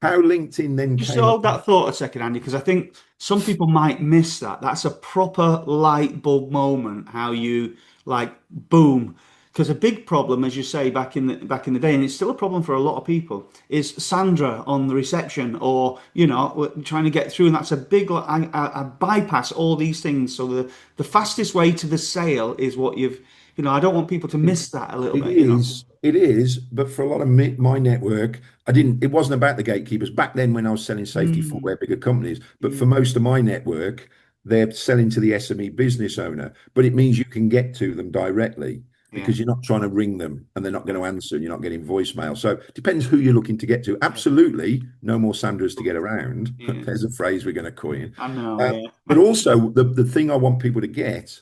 [SPEAKER 2] How LinkedIn then
[SPEAKER 1] Just
[SPEAKER 2] came
[SPEAKER 1] hold
[SPEAKER 2] up.
[SPEAKER 1] that thought a second, Andy, because I think some people might miss that. That's a proper light bulb moment, how you like boom. Because a big problem, as you say, back in the day, and it's still a problem for a lot of people, is Sandra on the reception, or we're trying to get through, and that's a big. I bypass all these things. So the fastest way to the sale is what you've. I don't want people to miss that a little
[SPEAKER 2] It
[SPEAKER 1] bit.
[SPEAKER 2] is, it is, but for a lot of my network, I didn't, it wasn't about the gatekeepers back then when I was selling safety
[SPEAKER 1] Mm,
[SPEAKER 2] footwear, bigger companies. But for
[SPEAKER 1] mm,
[SPEAKER 2] most of my network, they're selling to the SME business owner, but it means you can get to them directly
[SPEAKER 1] yeah,
[SPEAKER 2] because you're not trying to ring them and they're not going to answer and you're not getting voicemail. So it depends who you're looking to get to.
[SPEAKER 1] yeah,
[SPEAKER 2] Absolutely, no more Sandras to get around.
[SPEAKER 1] yeah.
[SPEAKER 2] There's a phrase we're going to coin.
[SPEAKER 1] I know,
[SPEAKER 2] Uh,
[SPEAKER 1] yeah.
[SPEAKER 2] but also, the thing I want people to get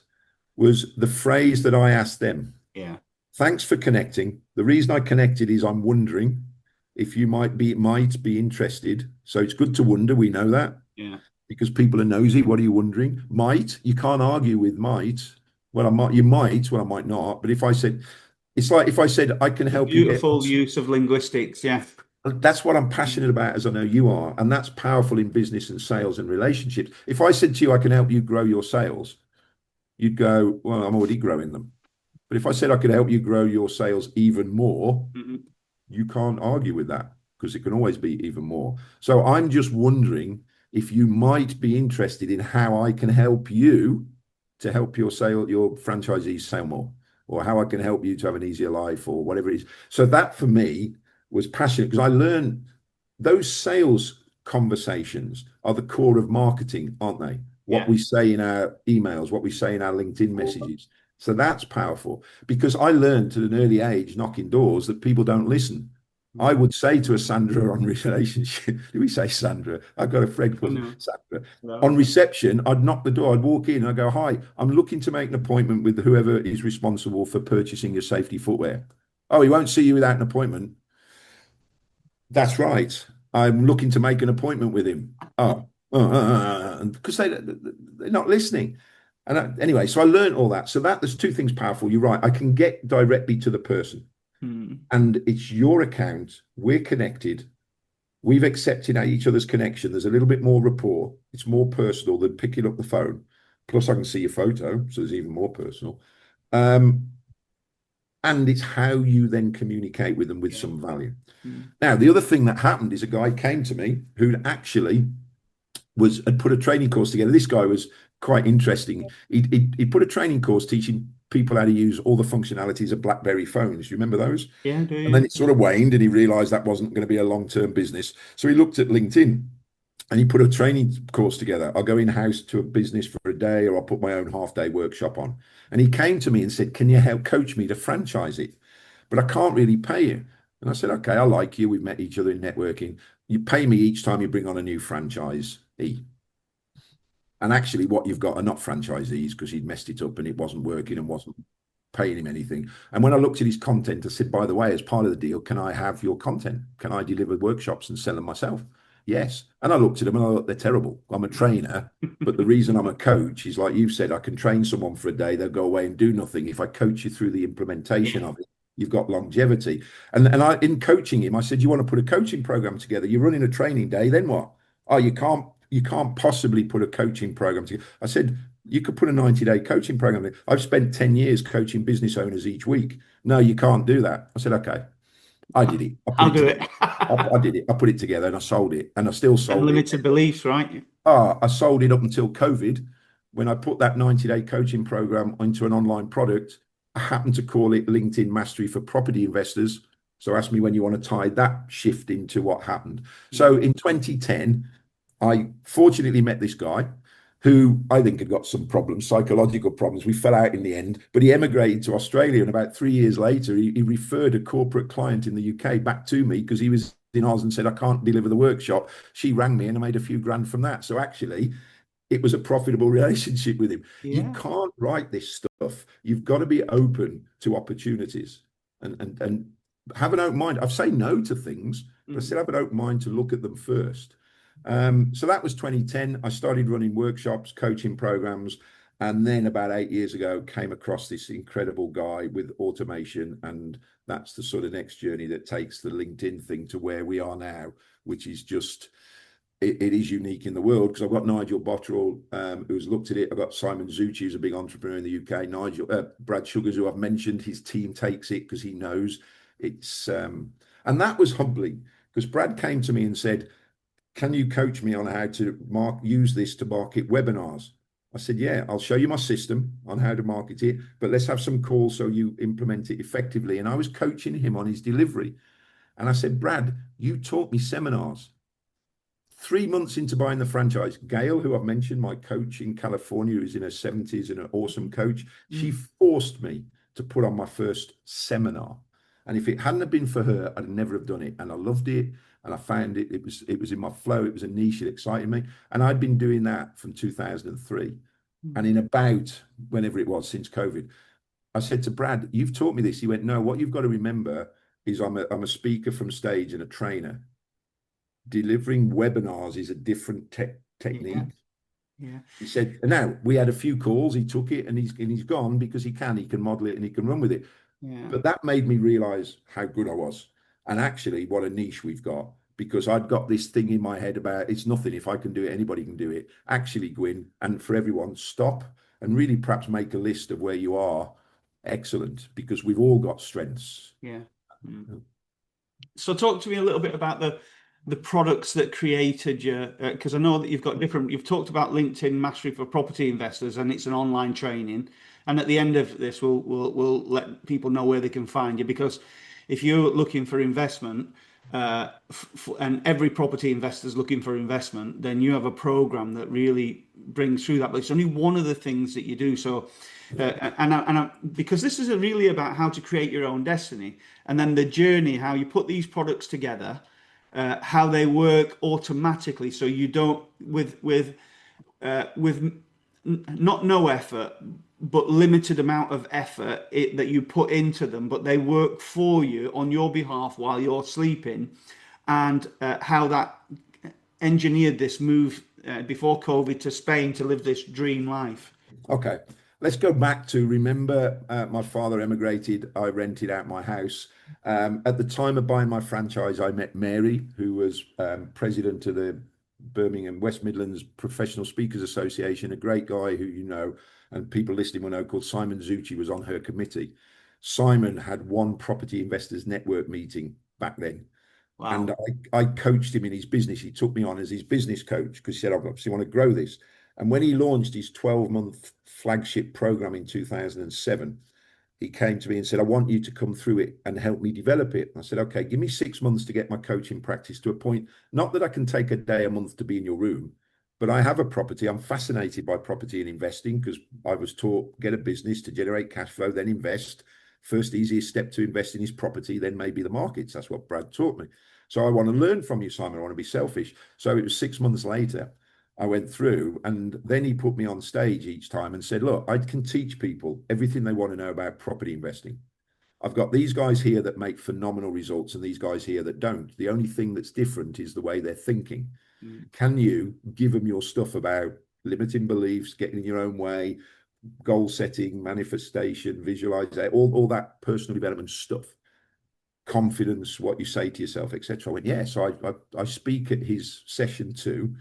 [SPEAKER 2] was the phrase that I asked them.
[SPEAKER 1] Yeah,
[SPEAKER 2] Thanks for connecting. The reason I connected is I'm wondering if you might be interested. So it's good to wonder. We know that
[SPEAKER 1] yeah.
[SPEAKER 2] because people are nosy. What are you wondering? Might, you can't argue with might. Well, I might, you might, well, I might not. But if I said, it's like if I said, I can
[SPEAKER 1] The
[SPEAKER 2] help you get,
[SPEAKER 1] beautiful use of linguistics. Yeah.
[SPEAKER 2] that's what I'm passionate about, as I know you are. And that's powerful in business and sales and relationships. If I said to you, I can help you grow your sales, you'd go, well, I'm already growing them. But if I said I could help you grow your sales even more,
[SPEAKER 1] Mhm.
[SPEAKER 2] you can't argue with that because it can always be even more. So I'm just wondering if you might be interested in how I can help you to help your franchisees sell more, or how I can help you to have an easier life, or whatever it is. So that for me was passionate because I learned those sales conversations are the core of marketing, aren't they? What
[SPEAKER 1] Yeah.
[SPEAKER 2] we say in our emails, what we say in our LinkedIn messages. So that's powerful because I learned at an early age, knocking doors, that people don't listen. I
[SPEAKER 1] Mm.
[SPEAKER 2] would say to a Sandra on relationship, do we say Sandra? I've got a friend
[SPEAKER 1] I
[SPEAKER 2] called
[SPEAKER 1] know.
[SPEAKER 2] Sandra. On
[SPEAKER 1] No.
[SPEAKER 2] reception, I'd knock the door, I'd walk in, I'd go, hi, I'm looking to make an appointment with whoever is responsible for purchasing your safety footwear. Oh, he won't see you without an appointment. That's right. I'm looking to make an appointment with him. Oh, because they're not listening. And anyway, so I learned all that. So there's two things powerful. You're right. I can get directly to the person,
[SPEAKER 1] Mm.
[SPEAKER 2] and it's your account. We're connected. We've accepted each other's connection. There's a little bit more rapport. It's more personal than picking up the phone. Plus, I can see your photo, so it's even more personal. Um, and it's how you then communicate with them with
[SPEAKER 1] Yeah.
[SPEAKER 2] some value.
[SPEAKER 1] Mm.
[SPEAKER 2] Now, the other thing that happened is a guy came to me who actually had put a training course together. This guy was quite interesting. He put a training course teaching people how to use all the functionalities of BlackBerry phones. You remember those?
[SPEAKER 1] Yeah, do
[SPEAKER 2] And then
[SPEAKER 1] you?
[SPEAKER 2] it sort of waned, and he realised that wasn't going to be a long-term business. So he looked at LinkedIn and he put a training course together. I'll go in-house to a business for a day, or I'll put my own half-day workshop on. And he came to me and said, can you help coach me to franchise it? But I can't really pay you. And I said, okay, I like you. We've met each other in networking. You pay me each time you bring on a new franchisee. And actually, what you've got are not franchisees because he'd messed it up and it wasn't working and wasn't paying him anything. And when I looked at his content, I said, by the way, as part of the deal, can I have your content? Can I deliver workshops and sell them myself? Yes. And I looked at them and I thought, they're terrible. I'm a trainer, but the reason I'm a coach is like you said, I can train someone for a day, they'll go away and do nothing. If I coach you through the implementation
[SPEAKER 1] Yeah.
[SPEAKER 2] of it, you've got longevity. And I, in coaching him, I said, you want to put a coaching program together? You're running a training day, then what? Oh, you can't possibly put a coaching program together. I said, you could put a 90-day coaching program in. I've spent 10 years coaching business owners each week. No, you can't do that. I said, okay. I did it. I put
[SPEAKER 1] I'll
[SPEAKER 2] it
[SPEAKER 1] do it.
[SPEAKER 2] together. I did it. I put it together and I sold it, and I still
[SPEAKER 1] And
[SPEAKER 2] sold it.
[SPEAKER 1] limited beliefs, right?
[SPEAKER 2] I sold it up until COVID when I put that 90-day coaching program into an online product. I happened to call it LinkedIn Mastery for Property Investors. So ask me when you want to tie that shift into what happened.
[SPEAKER 1] Yeah.
[SPEAKER 2] So in 2010, I fortunately met this guy who I think had got some problems, psychological problems. We fell out in the end, but he emigrated to Australia. And about 3 years later, he referred a corporate client in the UK back to me because he was in Oz and said, I can't deliver the workshop. She rang me and I made a few grand from that. So actually, it was a profitable relationship with him. You
[SPEAKER 1] Yeah.
[SPEAKER 2] can't write this stuff. You've got to be open to opportunities and have an open mind. I've say no to things, but I
[SPEAKER 1] Mm.
[SPEAKER 2] still have an open mind to look at them first. So that was 2010. I started running workshops, coaching programs, and then about 8 years ago, came across this incredible guy with automation, and that's the sort of next journey that takes the LinkedIn thing to where we are now, which is just it is unique in the world because I've got Nigel Botterill, who's looked at it. I've got Simon Zucci, who's a big entrepreneur in the UK. Brad Sugars, who I've mentioned, his team takes it because he knows it's. And that was humbling because Brad came to me and said, "Can you coach me on how to use this to market webinars?" I said, "Yeah, I'll show you my system on how to market it, but let's have some calls so you implement it effectively." And I was coaching him on his delivery, and I said, "Brad, you taught me seminars." 3 months into buying the franchise, Gail, who I've mentioned, my coach in California, who's in her 70s and an awesome coach, she
[SPEAKER 1] Mm.
[SPEAKER 2] forced me to put on my first seminar. And if it hadn't have been for her, I'd never have done it. And I loved it. And I found it was in my flow. It was a niche. It excited me. And I'd been doing that from 2003.
[SPEAKER 1] Mm.
[SPEAKER 2] And in about whenever it was since COVID, I said to Brad, "You've taught me this." He went, "No, what you've got to remember is I'm a speaker from stage and a trainer. Delivering webinars is a different
[SPEAKER 1] Yeah.
[SPEAKER 2] technique."
[SPEAKER 1] Yeah.
[SPEAKER 2] He said, now we had a few calls, he took it and he's gone because he can model it and he can run with it.
[SPEAKER 1] Yeah.
[SPEAKER 2] But that made me realize how good I was and actually what a niche we've got because I'd got this thing in my head about it's nothing. If I can do it, anybody can do it. Actually, Gwyn, and for everyone, stop and really perhaps make a list of where you are excellent because we've all got strengths.
[SPEAKER 1] Yeah. Mm. So talk to me a little bit about the products that created your, because I know that you've got different, you've talked about LinkedIn Mastery for Property Investors, and it's an online training. And at the end of this, we'll let people know where they can find you, because if you're looking for investment, and every property investor is looking for investment, then you have a program that really brings through that. But it's only one of the things that you do. So, because this is really about how to create your own destiny, and then the journey, how you put these products together, how they work automatically, so you don't with not no effort, but limited amount of effort that you put into them, but they work for you on your behalf while you're sleeping, and how that engineered this move before COVID to Spain to live this dream life.
[SPEAKER 2] Okay, let's go back to remember my father emigrated. I rented out my house. At the time of buying my franchise, I met Mary, who was president of the Birmingham West Midlands Professional Speakers Association, a great guy who you know, and people listening will know, called Simon Zucci, was on her committee. Simon had one property investors network meeting back then. And
[SPEAKER 1] Wow.
[SPEAKER 2] I coached him in his business. He took me on as his business coach because he said, I obviously want to grow this. And when he launched his 12-month flagship program in 2007, he came to me and said, I want you to come through it and help me develop it. And I said, okay, give me 6 months to get my coaching practice to a point, not that I can take a day a month to be in your room, but I have a property. I'm fascinated by property and investing because I was taught get a business to generate cash flow, then invest. First easiest step to investing is property, then maybe the markets. That's what Brad taught me. So I want to learn from you, Simon. I want to be selfish. So it was 6 months later. I went through and then he put me on stage each time and said, look, I can teach people everything they want to know about property investing. I've got these guys here that make phenomenal results and these guys here that don't. The only thing that's different is the way they're thinking.
[SPEAKER 1] Mm.
[SPEAKER 2] Can you give them your stuff about limiting beliefs, getting in your own way, goal setting, manifestation, visualization, all that personal development stuff, confidence, what you say to yourself, etc. I went, yeah. So I speak at his session 2,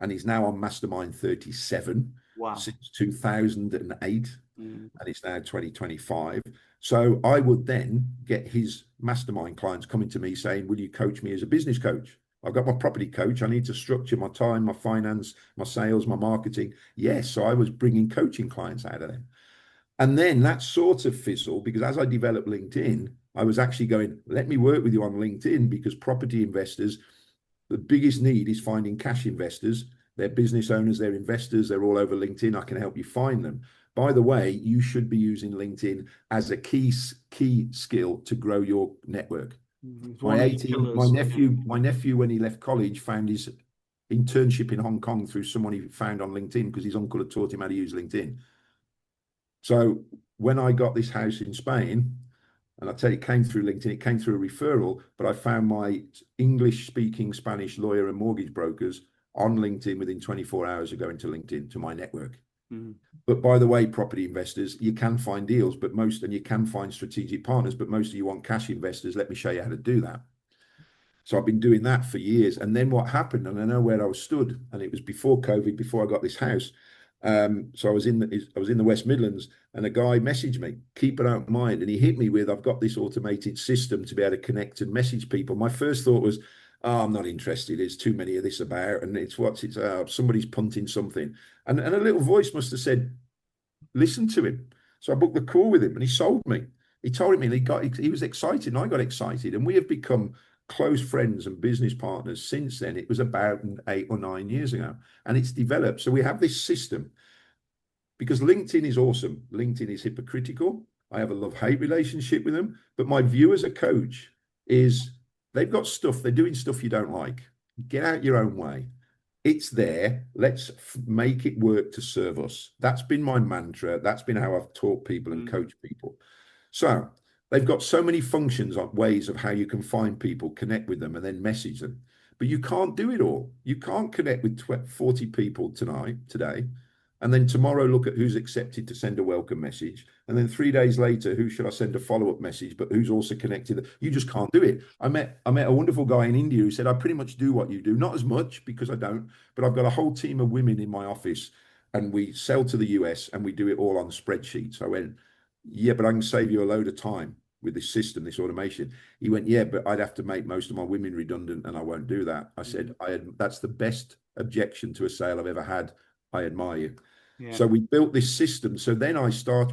[SPEAKER 2] and he's now on Mastermind 37
[SPEAKER 1] Wow.
[SPEAKER 2] since 2008,
[SPEAKER 1] Mm.
[SPEAKER 2] and it's now 2025. So I would then get his mastermind clients coming to me saying, will you coach me as a business coach? I've got my property coach. I need to structure my time, my finance, my sales, my marketing. Yes. So I was bringing coaching clients out of them. And then that sort of fizzled because as I developed LinkedIn, I was actually going, let me work with you on LinkedIn because property investors, the biggest need is finding cash investors. They're business owners, they're investors, they're all over LinkedIn. I can help you find them. By the way, you should be using LinkedIn as a key skill to grow your network.
[SPEAKER 1] It's one
[SPEAKER 2] My
[SPEAKER 1] of the
[SPEAKER 2] 18,
[SPEAKER 1] pillars.
[SPEAKER 2] my nephew, when he left college, found his internship in Hong Kong through someone he found on LinkedIn because his uncle had taught him how to use LinkedIn. So when I got this house in Spain, and I tell you, it came through LinkedIn, it came through a referral, but I found my English speaking Spanish lawyer and mortgage brokers on LinkedIn within 24 hours of going to LinkedIn to my network.
[SPEAKER 1] Mm.
[SPEAKER 2] But by the way, property investors, you can find deals, and you can find strategic partners, but most of you want cash investors. Let me show you how to do that. So I've been doing that for years. And then what happened, and I know where I was stood, and it was before COVID, before I got this house. So I was in the West Midlands, and a guy messaged me, keep an open mind, and he hit me with, I've got this automated system to be able to connect and message people. My first thought was, oh, I'm not interested. There's too many of this about, and somebody's punting something, and a little voice must have said, listen to him. So I booked the call with him, and he sold me. He told me, and he was excited, and I got excited, and we have become close friends and business partners since then. It was about 8 or 9 years ago, and it's developed. So we have this system because LinkedIn is awesome. LinkedIn is hypocritical. I have a love-hate relationship with them, but my view as a coach is they've got stuff, they're doing stuff you don't like. Get out your own way. It's there. Let's make it work to serve us. That's been my mantra. That's been how I've taught people and coached people. So they've got so many functions on ways of how you can find people, connect with them, and then message them. But you can't do it all. You can't connect with 40 people today, and then tomorrow look at who's accepted to send a welcome message. And then 3 days later, who should I send a follow-up message, but who's also connected? You just can't do it. I met a wonderful guy in India who said, I pretty much do what you do, not as much because I don't, but I've got a whole team of women in my office and we sell to the US and we do it all on spreadsheets. I went, yeah, but I can save you a load of time with this system, this automation. He went, yeah, but I'd have to make most of my women redundant and I won't do that. I said, that's the best objection to a sale I've ever had. I admire you.
[SPEAKER 1] Yeah.
[SPEAKER 2] So we built this system. So then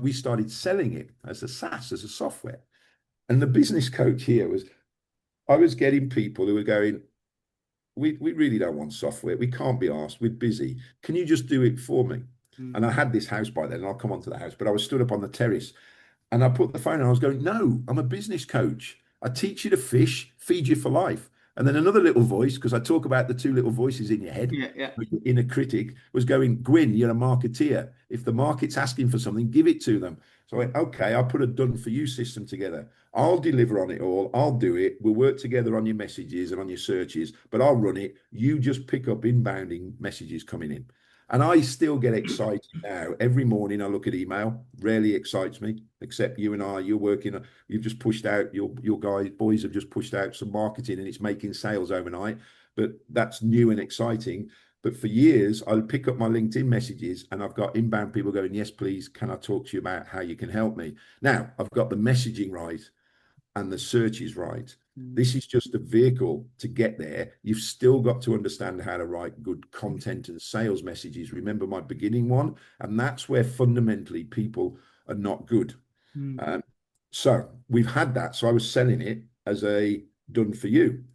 [SPEAKER 2] we started selling it as a SaaS, as a software. And the business coach here I was getting people who were going, we really don't want software. We can't be asked. We're busy. Can you just do it for me? And I had this house by then, and I'll come on to the house, but I was stood up on the terrace and I put the phone and I was going, no, I'm a business coach. I teach you to fish, feed you for life. And then another little voice, because I talk about the two little voices in your head,
[SPEAKER 1] Yeah, yeah.
[SPEAKER 2] your inner critic, was going, Gwynn, you're a marketeer. If the market's asking for something, give it to them. So I went, okay, I'll put a done for you system together. I'll deliver on it all. I'll do it. We'll work together on your messages and on your searches, but I'll run it. You just pick up inbounding messages coming in. And I still get excited now. Every morning I look at email, rarely excites me, except you and I, you're working, you've just pushed out, your boys have just pushed out some marketing and it's making sales overnight. But that's new and exciting. But for years, I'll pick up my LinkedIn messages and I've got inbound people going, yes, please, can I talk to you about how you can help me? Now, I've got the messaging right and the search is right. This is just a vehicle to get there. You've still got to understand how to write good content and sales messages. Remember my beginning one? And that's where fundamentally people are not good. So we've had that. So I was selling it as a done for you.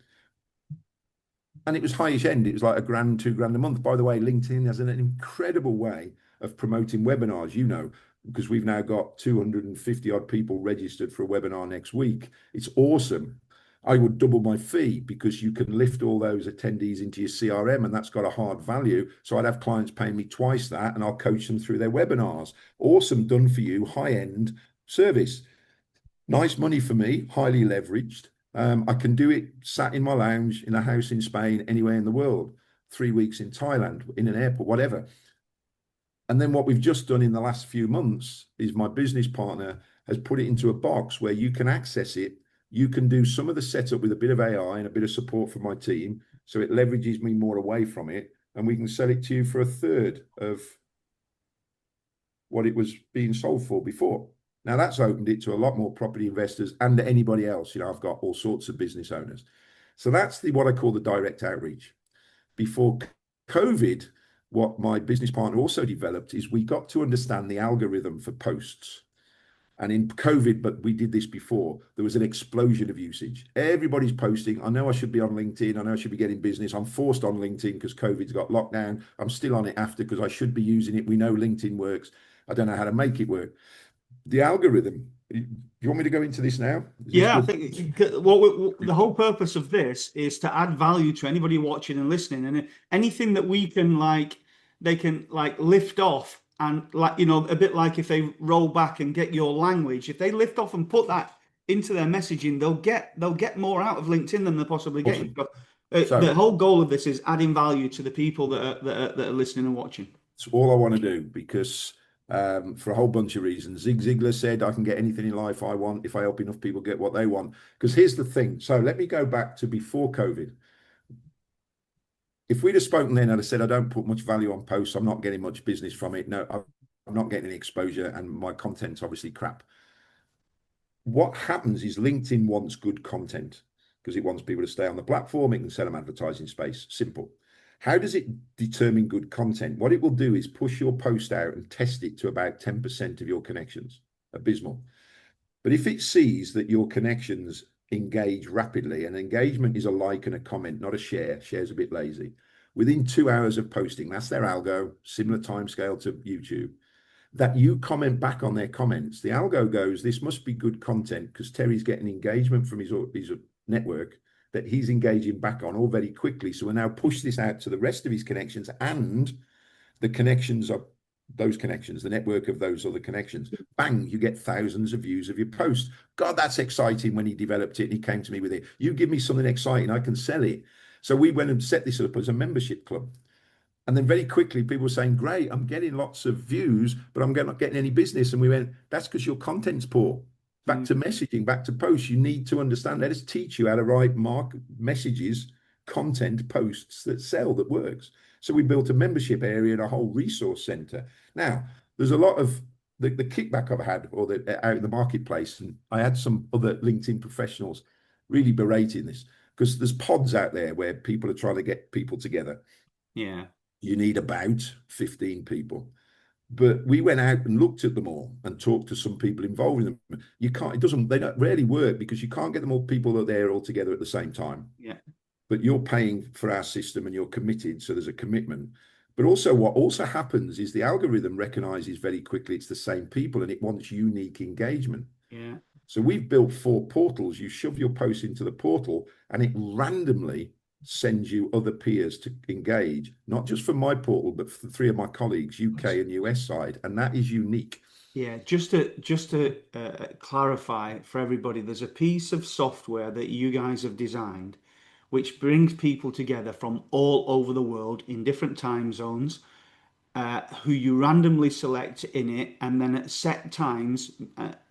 [SPEAKER 2] And it was highish end. It was like £1,000, £2,000 a month. By the way, LinkedIn has an incredible way of promoting webinars, because we've now got 250 odd people registered for a webinar next week. It's awesome. I would double my fee because you can lift all those attendees into your CRM and that's got a hard value. So I'd have clients paying me twice that and I'll coach them through their webinars. Awesome, done for you, high end service. Nice money for me, highly leveraged. I can do it sat in my lounge in a house in Spain, anywhere in the world, 3 weeks in Thailand, in an airport, whatever. And then what we've just done in the last few months is my business partner has put it into a box where you can access it. You can do some of the setup with a bit of AI and a bit of support from my team. So it leverages me more away from it. And we can sell it to you for a third of what it was being sold for before. Now that's opened it to a lot more property investors and anybody else. I've got all sorts of business owners. So that's what I call the direct outreach. Before COVID, what my business partner also developed is we got to understand the algorithm for posts. And in COVID, but we did this before, there was an explosion of usage. Everybody's posting. I know I should be on LinkedIn. I know I should be getting business. I'm forced on LinkedIn because COVID's got locked down. I'm still on it after because I should be using it. We know LinkedIn works. I don't know how to make it work. The algorithm, you want me to go into this now? Is this
[SPEAKER 1] Yeah, I
[SPEAKER 2] good?
[SPEAKER 1] think the whole purpose of this is to add value to anybody watching and listening, and anything that we can they can lift off and a bit like if they roll back and get your language, if they lift off and put that into their messaging, they'll get more out of LinkedIn than they're possibly getting.
[SPEAKER 2] Awesome.
[SPEAKER 1] So,
[SPEAKER 2] So
[SPEAKER 1] the whole goal of this is adding value to the people that are listening and watching.
[SPEAKER 2] it's all I want to do because for a whole bunch of reasons. Zig Ziglar said, I can get anything in life I want if I help enough people get what they want. Because here's the thing. So let me go back to before COVID. If we'd have spoken then, I'd have said, I don't put much value on posts. I'm not getting much business from it. No, I'm not getting any exposure and my content's obviously crap. What happens is LinkedIn wants good content because it wants people to stay on the platform. It can sell them advertising space. Simple. How does it determine good content? What it will do is push your post out and test it to about 10% of your connections. Abysmal. But if it sees that your connections engage rapidly, and engagement is a like and a comment, not a share. Share's a bit lazy. Within 2 hours of posting, that's their algo, similar timescale to YouTube, that you comment back on their comments, the algo goes, this must be good content because Terry's getting engagement from his network that he's engaging back on all very quickly. So we'll now push this out to the rest of his connections and the connections of those connections, the network of those other connections. Bang, you get thousands of views of your post. God, that's exciting when he developed it and he came to me with it. You give me something exciting, I can sell it. So we went and set this up as a membership club. And then very quickly, people were saying, great, I'm getting lots of views, but I'm not getting any business. And we went, that's because your content's poor. Back to messaging, back to posts. You need to understand. Let us teach you how to write messages, content, posts that sell, that works. So we built a membership area and a whole resource center. Now, there's a lot of the kickback I've had or out in the marketplace. And I had some other LinkedIn professionals really berating this because there's pods out there where people are trying to get people together.
[SPEAKER 1] Yeah.
[SPEAKER 2] You need about 15 people. But we went out and looked at them all and talked to some people involved in them. You can't, they don't rarely work because you can't get them all people that are there all together at the same time.
[SPEAKER 1] Yeah.
[SPEAKER 2] But you're paying for our system and you're committed. So there's a commitment. But also what also happens is the algorithm recognizes very quickly it's the same people and it wants unique engagement.
[SPEAKER 1] Yeah.
[SPEAKER 2] So we've built 4 portals. You shove your post into the portal and it randomly sends you other peers to engage, not just for my portal, but for 3 of my colleagues, UK and US side. And that is unique.
[SPEAKER 1] Yeah, just to clarify for everybody, there's a piece of software that you guys have designed which brings people together from all over the world in different time zones, who you randomly select in it, and then at set times,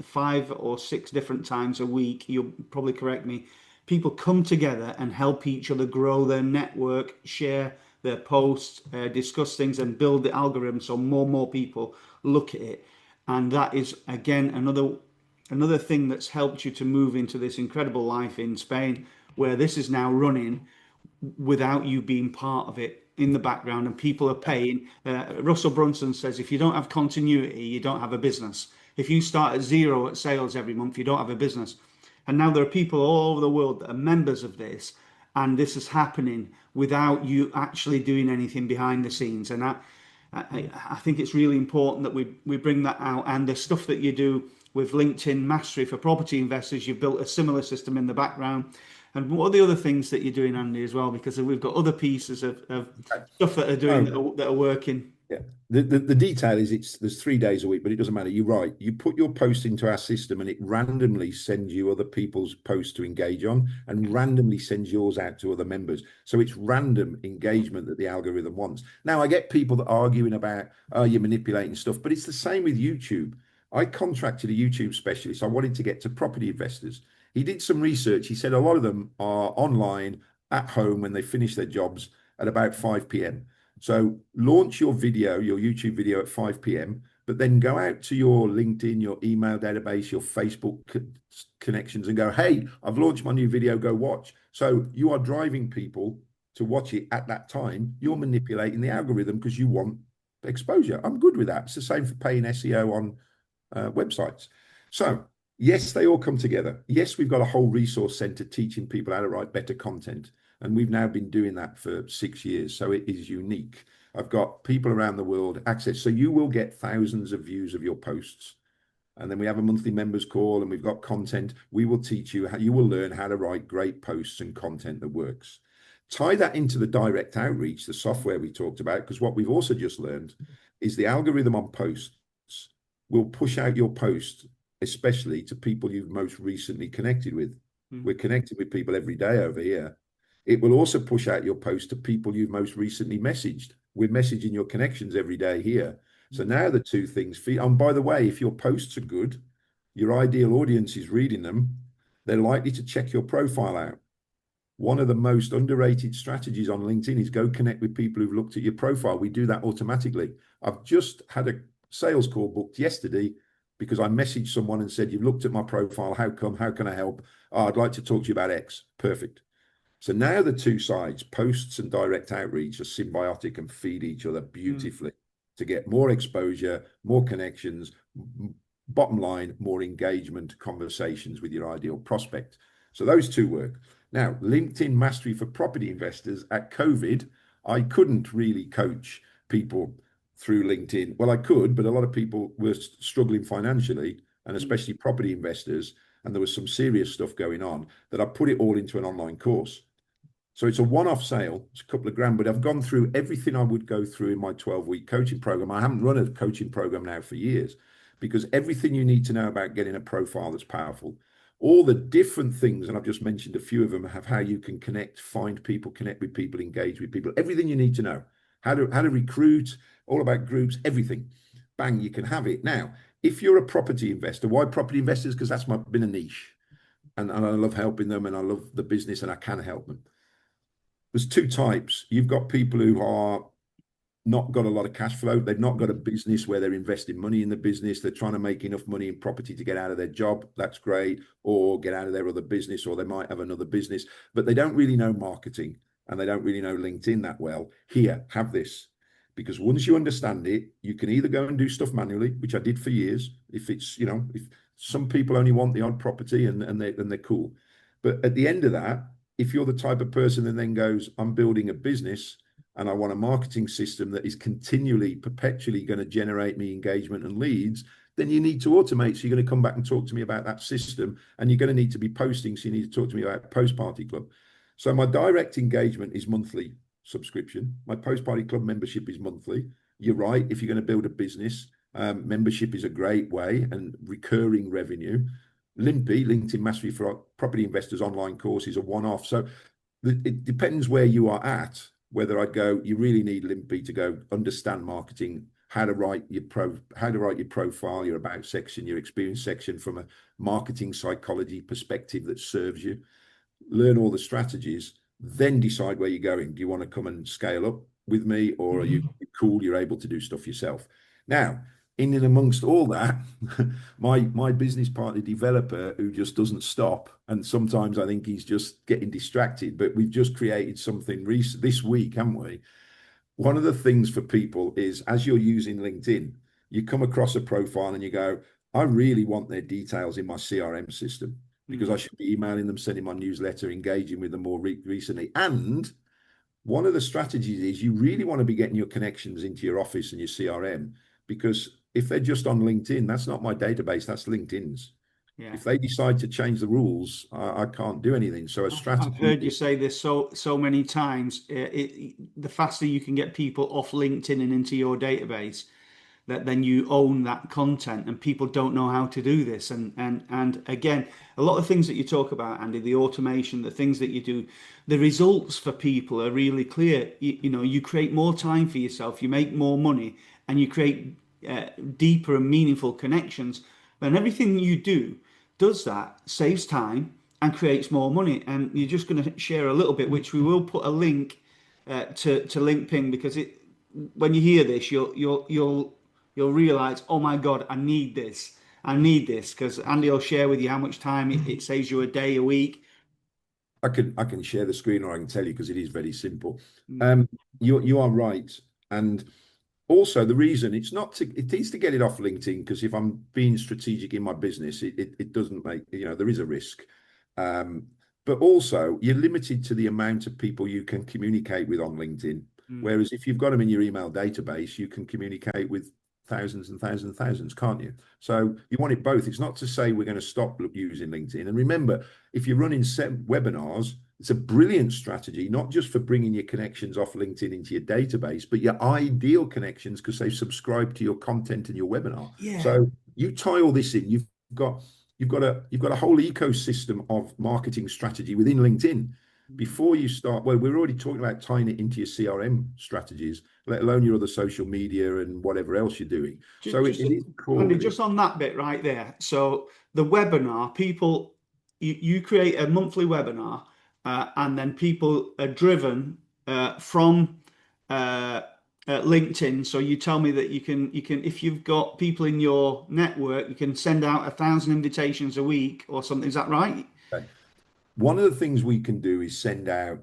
[SPEAKER 1] 5 or 6 different times a week, you'll probably correct me, people come together and help each other grow their network, share their posts, discuss things, and build the algorithm so more people look at it. And that is again another thing that's helped you to move into this incredible life in Spain, where this is now running without you being part of it in the background and people are paying. Russell Brunson says if you don't have continuity, you don't have a business. If you start at zero at sales every month, you don't have a business. And now there are people all over the world that are members of this, and this is happening without you actually doing anything behind the scenes. And I think it's really important that we bring that out. And the stuff that you do with LinkedIn Mastery for property investors, you've built a similar system in the background. And what are the other things that you're doing, Andy, as well? Because we've got other pieces of stuff that are doing
[SPEAKER 2] No,
[SPEAKER 1] that are working.
[SPEAKER 2] yeah. The detail is there's 3 days a week, but it doesn't matter. You're right. You put your post into our system and it randomly sends you other people's posts to engage on and randomly sends yours out to other members. So it's random engagement that the algorithm wants. Now I get people that are arguing about, oh, you're manipulating stuff, but it's the same with YouTube. I contracted a YouTube specialist. I wanted to get to property investors. He did some research. He said a lot of them are online at home when they finish their jobs at about 5 p.m. So launch your video, your YouTube video at 5 p.m. but then go out to your LinkedIn, your email database, your Facebook connections and go, hey, I've launched my new video, go watch. So you are driving people to watch it at that time. You're manipulating the algorithm because you want exposure. I'm good with that. It's the same for paying SEO on websites. So yes, they all come together. Yes, we've got a whole resource center teaching people how to write better content. And we've now been doing that for 6 years. So it is unique. I've got people around the world access. So you will get thousands of views of your posts. And then we have a monthly members call and we've got content. We will teach you how you will learn how to write great posts and content that works. Tie that into the direct outreach, the software we talked about, because what we've also just learned is the algorithm on posts will push out your post, especially to people you've most recently connected with. We're connected with people every day over here. It will also push out your post to people you've most recently messaged. We're messaging your connections every day here. So now the two things feed. And by the way, if your posts are good, your ideal audience is reading them, they're likely to check your profile out. One of the most underrated strategies on LinkedIn is go connect with people who've looked at your profile. We do that automatically. I've just had a sales call booked yesterday because I messaged someone and said, you've looked at my profile. How come? How can I help? Oh, I'd like to talk to you about X. Perfect. So now the two sides, posts and direct outreach, are symbiotic and feed each other beautifully to get more exposure, more connections, bottom line, more engagement, conversations with your ideal prospect. So those two work. Now, LinkedIn Mastery for Property Investors at COVID, I couldn't really coach people through LinkedIn. Well, I could, but a lot of people were struggling financially, and especially property investors, and there was some serious stuff going on that I put it all into an online course. So it's a one-off sale, it's a couple of grand, but I've gone through everything I would go through in my 12-week coaching program. I haven't run a coaching program now for years because everything you need to know about getting a profile that's powerful, all the different things, and I've just mentioned a few of them, have how you can connect, find people, connect with people, engage with people, everything you need to know, how to recruit, all about groups, everything. Bang, you can have it. Now, if you're a property investor, why property investors? Because that's been a niche. And I love helping them and I love the business and I can help them. There's two types. You've got people who are not got a lot of cash flow. They've not got a business where they're investing money in the business. They're trying to make enough money in property to get out of their job. That's great. Or get out of their other business, or they might have another business, but they don't really know marketing and they don't really know LinkedIn that well. Here, have this. Because once you understand it, you can either go and do stuff manually, which I did for years. If it's, if some people only want the odd property and they're cool. But at the end of that, if you're the type of person that then goes, I'm building a business and I want a marketing system that is continually, perpetually going to generate me engagement and leads, then you need to automate. So you're going to come back and talk to me about that system, and you're going to need to be posting. So you need to talk to me about Post Party Club. So my direct engagement is monthly subscription. My Post Party Club membership is monthly. You're right. If you're going to build a business, membership is a great way, and recurring revenue. Limpy, LinkedIn Mastery for Property Investors online course, is a one-off. So it depends where you are at, whether I'd go, you really need Limpy to go understand marketing, how to write your profile, your about section, your experience section from a marketing psychology perspective that serves you. Learn all the strategies, then decide where you're going. Do you want to come and scale up with me, or are you cool? You're able to do stuff yourself. Now, in and amongst all that, my business partner developer, who just doesn't stop, and sometimes I think he's just getting distracted, but we've just created something this week, haven't we? One of the things for people is, as you're using LinkedIn, you come across a profile and you go, I really want their details in my CRM system because I should be emailing them, sending my newsletter, engaging with them more recently. And one of the strategies is you really want to be getting your connections into your office and your CRM, because if they're just on LinkedIn, that's not my database, that's LinkedIn's. Yeah. If they decide to change the rules, I can't do anything. So a strategy.
[SPEAKER 1] I've heard you say this so many times. The faster you can get people off LinkedIn and into your database, that then you own that content, and people don't know how to do this. And again, a lot of things that you talk about, Andy, the automation, the things that you do, the results for people are really clear. You create more time for yourself, you make more money, and you create deeper and meaningful connections. And everything you do does that, saves time and creates more money. And you're just going to share a little bit, which we will put a link to LinkedIn, because when you hear this, you'll you'll realize, oh my God, I need this. I need this because Andy will share with you how much time it saves you a day, a week.
[SPEAKER 2] I can share the screen, or I can tell you because it is very simple.
[SPEAKER 1] Mm,
[SPEAKER 2] Um, you are right, and also the reason it's not to it is to get it off LinkedIn, because if I'm being strategic in my business, it doesn't make, there is a risk. Um, but also you're limited to the amount of people you can communicate with on LinkedIn.
[SPEAKER 1] mm,
[SPEAKER 2] Whereas if you've got them in your email database, you can communicate with thousands and thousands and thousands, can't you? So you want it both. It's not to say we're going to stop using LinkedIn. And remember, if you're running set webinars, it's a brilliant strategy, not just for bringing your connections off LinkedIn into your database, but your ideal connections because they've subscribed to your content and your webinar.
[SPEAKER 1] yeah.
[SPEAKER 2] So you tie all this in. Got you've got a whole ecosystem of marketing strategy within LinkedIn.
[SPEAKER 1] Mm.
[SPEAKER 2] Before you start, well, we're already talking about tying it into your CRM strategies, let alone your other social media and whatever else you're doing. So
[SPEAKER 1] Just,
[SPEAKER 2] it is core
[SPEAKER 1] Andy,
[SPEAKER 2] with it.
[SPEAKER 1] just on that bit right there. So the webinar, people, you create a monthly webinar, and then people are driven from uh, LinkedIn. So you tell me that you can if you've got people in your network, you can send out 1,000 invitations a week or something. Is that right?
[SPEAKER 2] Okay. One of the things we can do is send out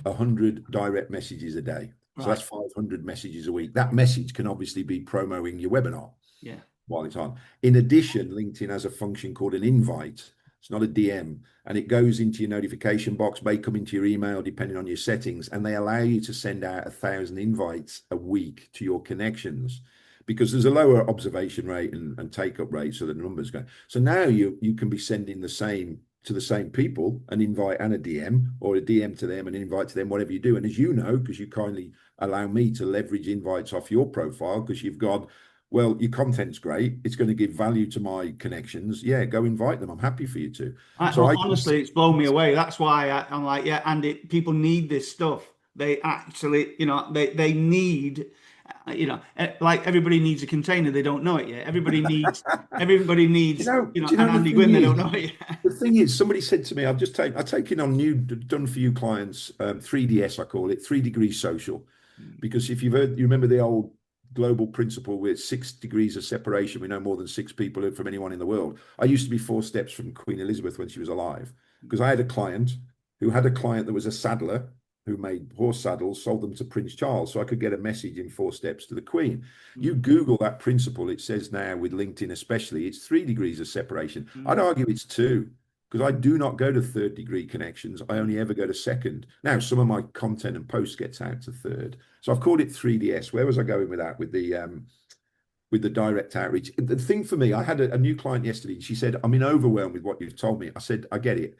[SPEAKER 2] 100 direct messages a day. So
[SPEAKER 1] Right.
[SPEAKER 2] that's 500 messages a week. That message can obviously be promoting your webinar
[SPEAKER 1] Yeah.
[SPEAKER 2] while it's on. In addition, LinkedIn has a function called an invite. It's not a DM, and it goes into your notification box, may come into your email depending on your settings, and they allow you to send out 1,000 invites a week to your connections because there's a lower observation rate and take up rate, so the numbers go. So now you can be sending the same to the same people, an invite and a DM, or a DM to them and an invite to them, whatever you do. And as you know, because you kindly allow me to leverage invites off your profile, because you've got, well, your content's great. It's going to give value to my connections. Yeah, go invite them. I'm happy for you to. So I can,
[SPEAKER 1] Honestly, it's blown me away. That's why I'm like, yeah, Andy, people need this stuff. They actually, they need, like everybody needs a container. They don't know it yet. Everybody needs,
[SPEAKER 2] do you
[SPEAKER 1] an
[SPEAKER 2] know the
[SPEAKER 1] Andy
[SPEAKER 2] thing
[SPEAKER 1] Gwynn. They
[SPEAKER 2] is,
[SPEAKER 1] don't know it yet.
[SPEAKER 2] the thing is, somebody said to me, I've taken on new done for you clients, 3DS, I call it, 3 degrees social. Because if you remember the old global principle with 6 degrees of separation, we know more than six people from anyone in the world. I used to be 4 steps from Queen Elizabeth when she was alive, because I had a client who had a client that was a saddler who made horse saddles, sold them to Prince Charles, so I could get a message in 4 steps to the Queen. You
[SPEAKER 1] Mm,
[SPEAKER 2] Google that principle, it says now with LinkedIn especially, it's 3 degrees of separation. I'd
[SPEAKER 1] mm,
[SPEAKER 2] argue it's two, because I do not go to third degree connections. I only
[SPEAKER 1] mm,
[SPEAKER 2] ever go to second. Now, some of my content and posts gets out to third. So I've called it 3DS. Where was I going with that? With the direct outreach. The thing for me, I had a new client yesterday. She said, "I'm in overwhelmed with what you've told me." I said, "I get it.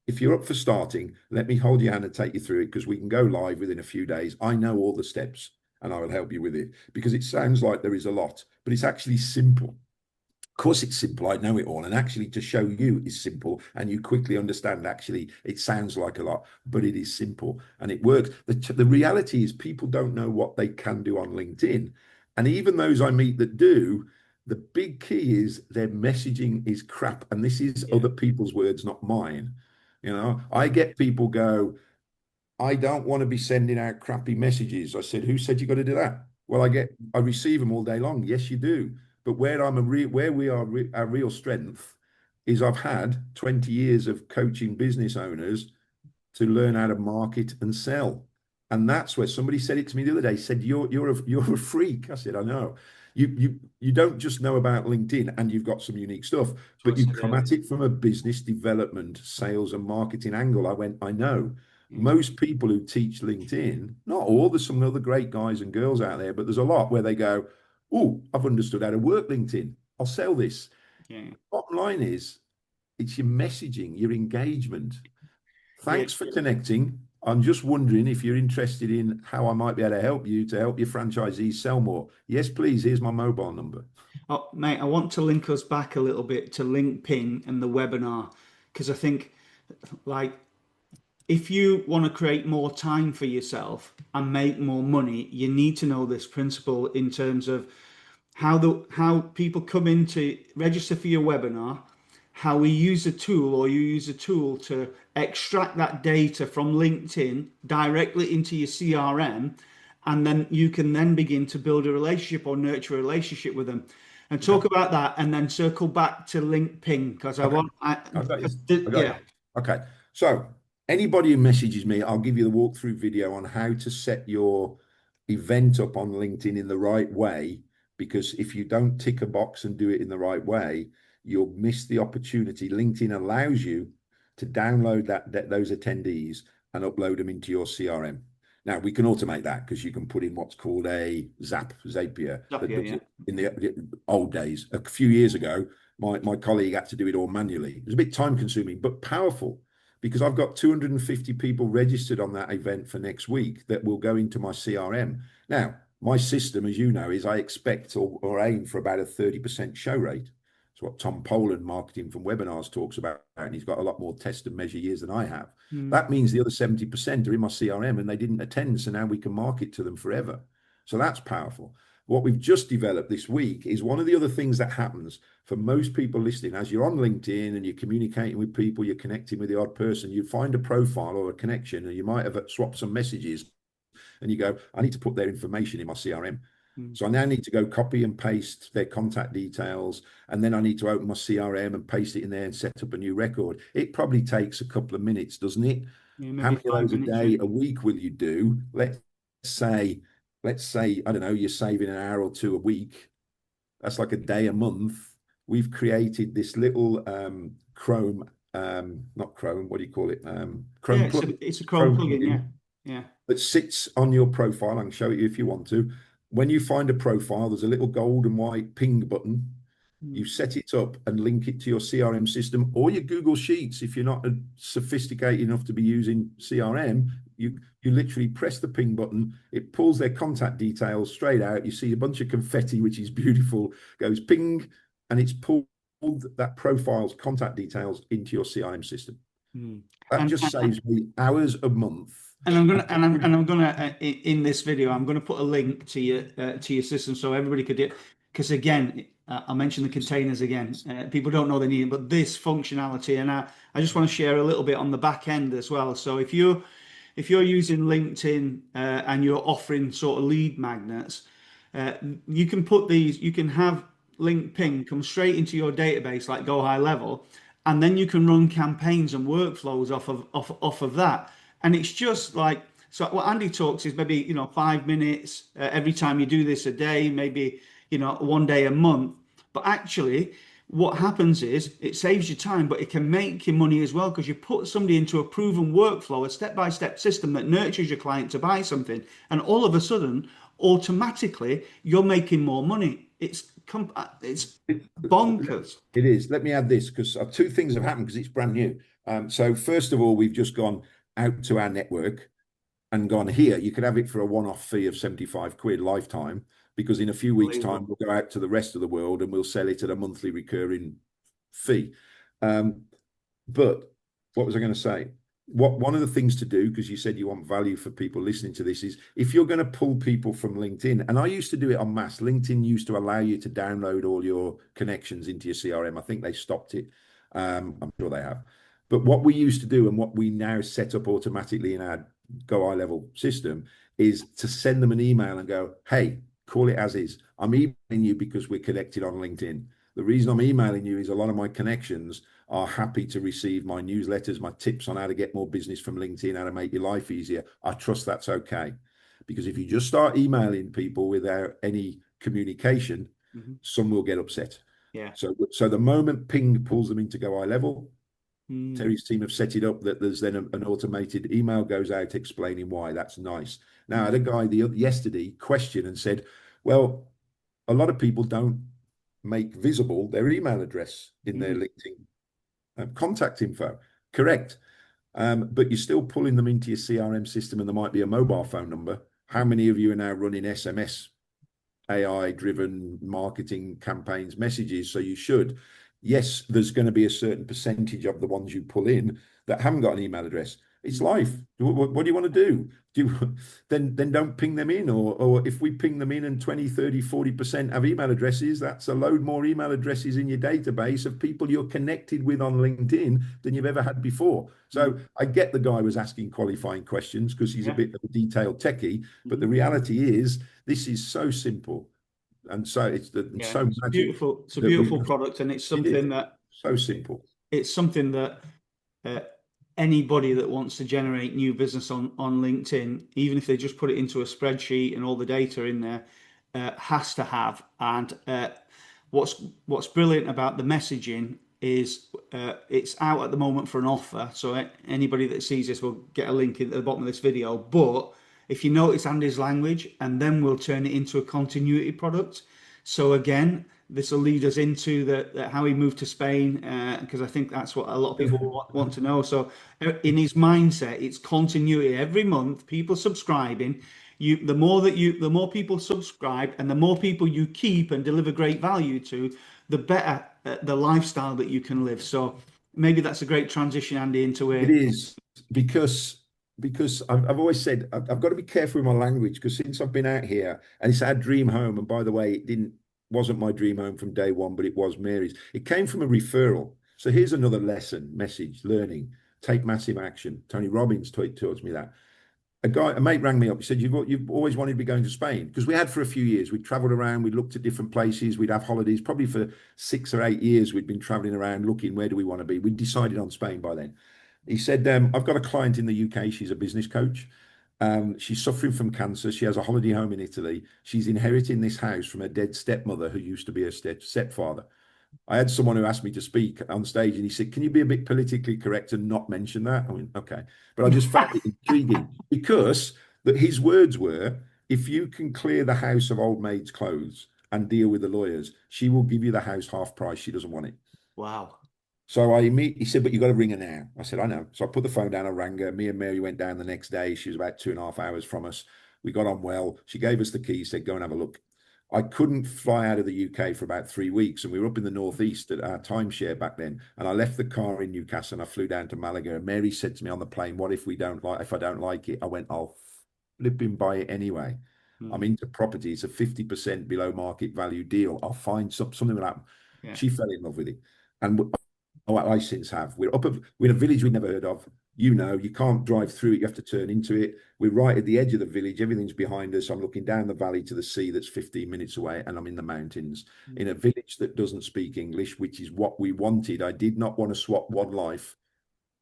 [SPEAKER 2] If you're up for starting, let me hold your hand and take you through it because we can go live within a few days. I know all the steps and I will help you with it because it sounds like there is a lot, but it's actually simple." Of course, it's simple. I know it all. And actually, to show you is simple. And you quickly understand, actually, it sounds like a lot, but it is simple and it works. The reality is, people don't know what they can do on LinkedIn. And even those I meet that do, the big key is their messaging is crap. And this is
[SPEAKER 1] yeah.
[SPEAKER 2] other people's words, not mine. I get people go, I don't want to be sending out crappy messages. I said, who said you got to do that? Well, I receive them all day long. Yes, you do. But where we are, our real strength is I've had 20 years of coaching business owners to learn how to market and sell. And that's where somebody said it to me the other day. Said you're a freak. I said, I know. You don't just know about LinkedIn and you've got some unique stuff,
[SPEAKER 1] That's what I
[SPEAKER 2] but you
[SPEAKER 1] said
[SPEAKER 2] come at
[SPEAKER 1] earlier.
[SPEAKER 2] it from a business development, sales and marketing angle. I went, I know.
[SPEAKER 1] Yeah.
[SPEAKER 2] Most people who teach LinkedIn, not all, there's some other great guys and girls out there, but there's a lot where they go, oh, I've understood how to work LinkedIn. I'll sell this.
[SPEAKER 1] Yeah.
[SPEAKER 2] Bottom line is, it's your messaging, your engagement.
[SPEAKER 1] Yeah.
[SPEAKER 2] Thanks for connecting. I'm just wondering if you're interested in how I might be able to help you to help your franchisees sell more. Yes, please. Here's my mobile number.
[SPEAKER 1] Oh, mate, I want to link us back a little bit to LinkedIn and the webinar because I think, like, if you want to create more time for yourself and make more money, you need to know this principle in terms of how people come in to register for your webinar, how we use a tool or you use a tool to extract that data from LinkedIn directly into your CRM and then you can then begin to build a relationship or nurture a relationship with them. And talk about that, and then circle back to link ping because I
[SPEAKER 2] Okay.
[SPEAKER 1] want,
[SPEAKER 2] I got you. I got you.
[SPEAKER 1] yeah,
[SPEAKER 2] Okay. So anybody who messages me, I'll give you the walkthrough video on how to set your event up on LinkedIn in the right way. Because if you don't tick a box and do it in the right way, you'll miss the opportunity. LinkedIn allows you to download those attendees and upload them into your CRM. Now we can automate that because you can put in what's called a Zapier that
[SPEAKER 1] Zapier,
[SPEAKER 2] does
[SPEAKER 1] yeah.
[SPEAKER 2] it in the old days. A few years ago, my colleague had to do it all manually. It was a bit time consuming, but powerful because I've got 250 people registered on that event for next week that will go into my CRM. Now, my system, as you know, is I expect or aim for about a 30% show rate. It's what Tom Poland, marketing from webinars, talks about, and he's got a lot more test and measure years than I have.
[SPEAKER 1] Mm.
[SPEAKER 2] That means the other 70% are in my CRM and they didn't attend, so now we can market to them forever. So that's powerful. What we've just developed this week is one of the other things that happens for most people listening. As you're on LinkedIn and you're communicating with people, you're connecting with the odd person, you find a profile or a connection, and you might have swapped some messages, and you go, I need to put their information in my CRM.
[SPEAKER 1] Mm.
[SPEAKER 2] So I now need to go copy and paste their contact details, and then I need to open my CRM and paste it in there and set up a new record. It probably takes a couple of minutes, doesn't it?
[SPEAKER 1] Yeah,
[SPEAKER 2] How
[SPEAKER 1] maybe
[SPEAKER 2] many of
[SPEAKER 1] five
[SPEAKER 2] those a
[SPEAKER 1] minutes. Yeah.
[SPEAKER 2] day, a week will you do? Say, let's say, I don't know, you're saving an hour or two a week. That's like a day a month. We've created this little Chrome, not Chrome, what do you call it?
[SPEAKER 1] Yeah,
[SPEAKER 2] Chrome plug,
[SPEAKER 1] it's a Chrome
[SPEAKER 2] Chrome
[SPEAKER 1] plugin. Yeah,
[SPEAKER 2] plugin
[SPEAKER 1] yeah.
[SPEAKER 2] that sits on your profile. I can show it you if you want to. When you find a profile, there's a little gold and white ping button.
[SPEAKER 1] Mm.
[SPEAKER 2] You set it up and link it to your CRM system or your Google Sheets. If you're not sophisticated enough to be using CRM, you literally press the ping button. It pulls their contact details straight out. You see a bunch of confetti, which is beautiful, goes ping, and it's pulled that profile's contact details into your CRM system.
[SPEAKER 1] Mm.
[SPEAKER 2] That
[SPEAKER 1] And,
[SPEAKER 2] just saves me hours a month.
[SPEAKER 1] I'm gonna in this video I'm gonna put a link to your system so everybody could do. Because again, I mentioned the containers again. People don't know they need it, but this functionality, and I just want to share a little bit on the back end as well. So if you're using LinkedIn and you're offering sort of lead magnets, uh, you can put these. You can have link ping come straight into your database like Go High Level, and then you can run campaigns and workflows off of that. And it's just like, so what Andy talks is maybe 5 minutes every time you do this a day, maybe one day a month. But actually, what happens is it saves you time, but it can make you money as well because you put somebody into a proven workflow, a step-by-step system that nurtures your client to buy something, and all of a sudden, automatically, you're making more money. It's bonkers.
[SPEAKER 2] It is. Let me add this because two things have happened because it's brand new. So first of all, we've just gone out to our network and gone here. You could have it for a one-off fee of 75 quid lifetime because in a few weeks' time
[SPEAKER 1] Unbelievable.
[SPEAKER 2] we'll go out to the rest of the world and we'll sell it at a monthly recurring fee. Um, but what was I going to say? One of the things to do, because you said you want value for people listening to this, is if you're going to pull people from LinkedIn, and I used to do it en masse. LinkedIn used to allow you to download all your connections into your CRM. I think they stopped it. I'm sure they have. But what we used to do and what we now set up automatically in our Go High Level system is to send them an email and go, hey, call it as is. I'm emailing you because we're connected on LinkedIn. The reason I'm emailing you is a lot of my connections are happy to receive my newsletters, my tips on how to get more business from LinkedIn, how to make your life easier. I trust that's okay. Because if you just start emailing people without any communication,
[SPEAKER 1] Mhm.
[SPEAKER 2] some will get upset.
[SPEAKER 1] Yeah.
[SPEAKER 2] So the moment Ping pulls them into Go High Level,
[SPEAKER 1] Mm.
[SPEAKER 2] Terry's team have set it up that there's then an automated email goes out explaining why. That's nice. Now, I had a guy yesterday question and said, well, a lot of people don't make visible their email address in their
[SPEAKER 1] Mm.
[SPEAKER 2] LinkedIn contact info. Correct. But you're still pulling them into your CRM system and there might be a mobile phone number. How many of you are now running SMS, AI driven marketing campaigns, messages? So you should. Yes, there's going to be a certain percentage of the ones you pull in that haven't got an email address. It's life. What do you want to do? Do you, then don't ping them in, or if we ping them in and 20, 30, 40% have email addresses, that's a load more email addresses in your database of people you're connected with on LinkedIn than you've ever had before.
[SPEAKER 1] Mm.
[SPEAKER 2] So I get the guy was asking qualifying questions because he's a
[SPEAKER 1] Yeah.
[SPEAKER 2] bit of a detailed techie, but the
[SPEAKER 1] Mhm.
[SPEAKER 2] reality is this is so simple and
[SPEAKER 1] Yeah,
[SPEAKER 2] so
[SPEAKER 1] it's a
[SPEAKER 2] magic
[SPEAKER 1] beautiful, it's a
[SPEAKER 2] that we
[SPEAKER 1] beautiful product, and
[SPEAKER 2] it is so
[SPEAKER 1] it,
[SPEAKER 2] simple.
[SPEAKER 1] it's something that uh, anybody that wants to generate new business on LinkedIn, even if they just put it into a spreadsheet and all the data in there, has to have. And what's brilliant about the messaging is it's out at the moment for an offer. So anybody that sees this will get a link at the bottom of this video. But if you notice Andy's language, and then we'll turn it into a continuity product. So again, this will lead us into how he moved to Spain, because I think that's what a lot of people want to know. So in his mindset, it's continuity. Every month, people subscribing. The more people subscribe, and the more people you keep and deliver great value to, the better the lifestyle that you can live. So maybe that's a great transition, Andy, into
[SPEAKER 2] It
[SPEAKER 1] where.
[SPEAKER 2] is because I've always said I've got to be careful with my language because since I've been out here and it's our dream home, and by the way, it didn't wasn't my dream home from day one, but it was Mary's. It came from a referral. So here's another lesson, message, learning, take massive action. Tony Robbins taught me that. A mate rang me up. He said, you've always wanted to be going to Spain because we had for a few years. We'd traveled around, we'd looked at different places, we'd have holidays. Probably for 6 or 8 years, we'd been traveling around looking where do we want to be. We'd decided on Spain by then. He said, I've got a client in the UK. She's a business coach. She's suffering from cancer. She has a holiday home in Italy. She's inheriting this house from her dead stepmother, who used to be her stepfather. I had someone who asked me to speak on stage, and he said, "Can you be a bit politically correct and not mention that?" I mean, okay, but I just found it intriguing because that his words were, "If you can clear the house of old maid's clothes and deal with the lawyers, she will give you the house half price. She doesn't want it."
[SPEAKER 1] Wow.
[SPEAKER 2] So he said, "But you got to ring her now." I said, "I know." So I put the phone down, I rang her. Me and Mary went down the next day. She was about 2.5 hours from us. We got on well. She gave us the keys, said, "Go and have a look." I couldn't fly out of the UK for about 3 weeks, and we were up in the northeast at our timeshare back then. And I left the car in Newcastle and I flew down to Malaga. And Mary said to me on the plane, "What if if I don't like it?" I went, "I'll flipping buy it anyway. I'm
[SPEAKER 1] Mm.
[SPEAKER 2] into property. It's a 50% below market value deal. I'll find something will happen."
[SPEAKER 1] Yeah.
[SPEAKER 2] She fell in love with it. And oh, I since have. We're in a village we'd never heard of. You know, you can't drive through it. You have to turn into it. We're right at the edge of the village. Everything's behind us. I'm looking down the valley to the sea that's 15 minutes away, and I'm in the mountains in
[SPEAKER 1] Mm.
[SPEAKER 2] a village that doesn't speak English, which is what we wanted. I did not want to swap one life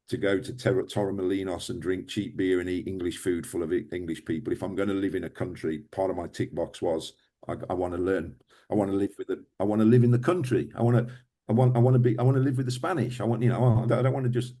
[SPEAKER 2] to go to Torremolinos and drink cheap beer and eat English food full of English people. If I'm going to live in a country, part of my tick box was I want to learn. I want to live with it. I want to live in the country. I want to live with the Spanish. I don't want to just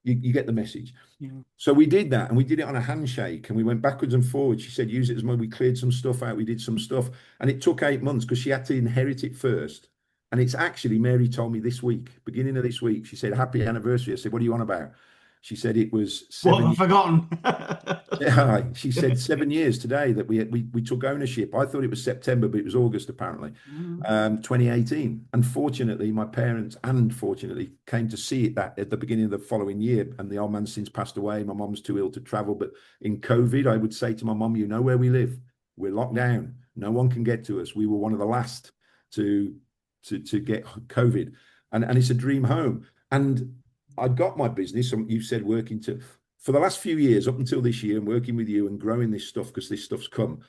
[SPEAKER 2] you get the message.
[SPEAKER 1] Yeah.
[SPEAKER 2] So we did that, and we did it on a handshake, and we went backwards and forwards. She said, "Use it as money." We cleared some stuff out. We did some stuff, and it took 8 months because she had to inherit it first. And it's actually, Mary told me this week, beginning of this week, she said, "Happy anniversary." I said, "What are you on about?" She said it was
[SPEAKER 1] What have I
[SPEAKER 2] 7 years.
[SPEAKER 1] forgotten?
[SPEAKER 2] Yeah, she said 7 years today that we took ownership. I thought it was September, but it was August apparently,
[SPEAKER 1] Mm.
[SPEAKER 2] 2018. Unfortunately, my parents, and fortunately, came to see it that at the beginning of the following year. And the old man's since passed away. My mom's too ill to travel. But in COVID, I would say to my mom, "You know where we live. We're locked down. No one can get to us. We were one of the last to to get COVID, and it's a dream home." And I got my business. You said working to for the last few years, up until this year, and working with you and growing this stuff because this stuff's come.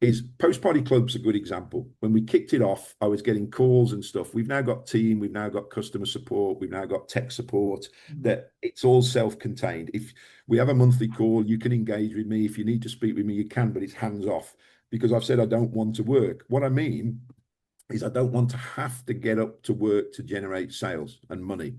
[SPEAKER 2] Is Post Party Club's a good example. When we kicked it off, I was getting calls and stuff. We've now got team, we've now got customer support, we've now got tech support.
[SPEAKER 1] Mm.
[SPEAKER 2] That it's all self-contained. If we have a monthly call, you can engage with me. If you need to speak with me, you can, but it's hands off because I've said I don't want to work. What I mean is I don't want to have to get up to work to generate sales and money.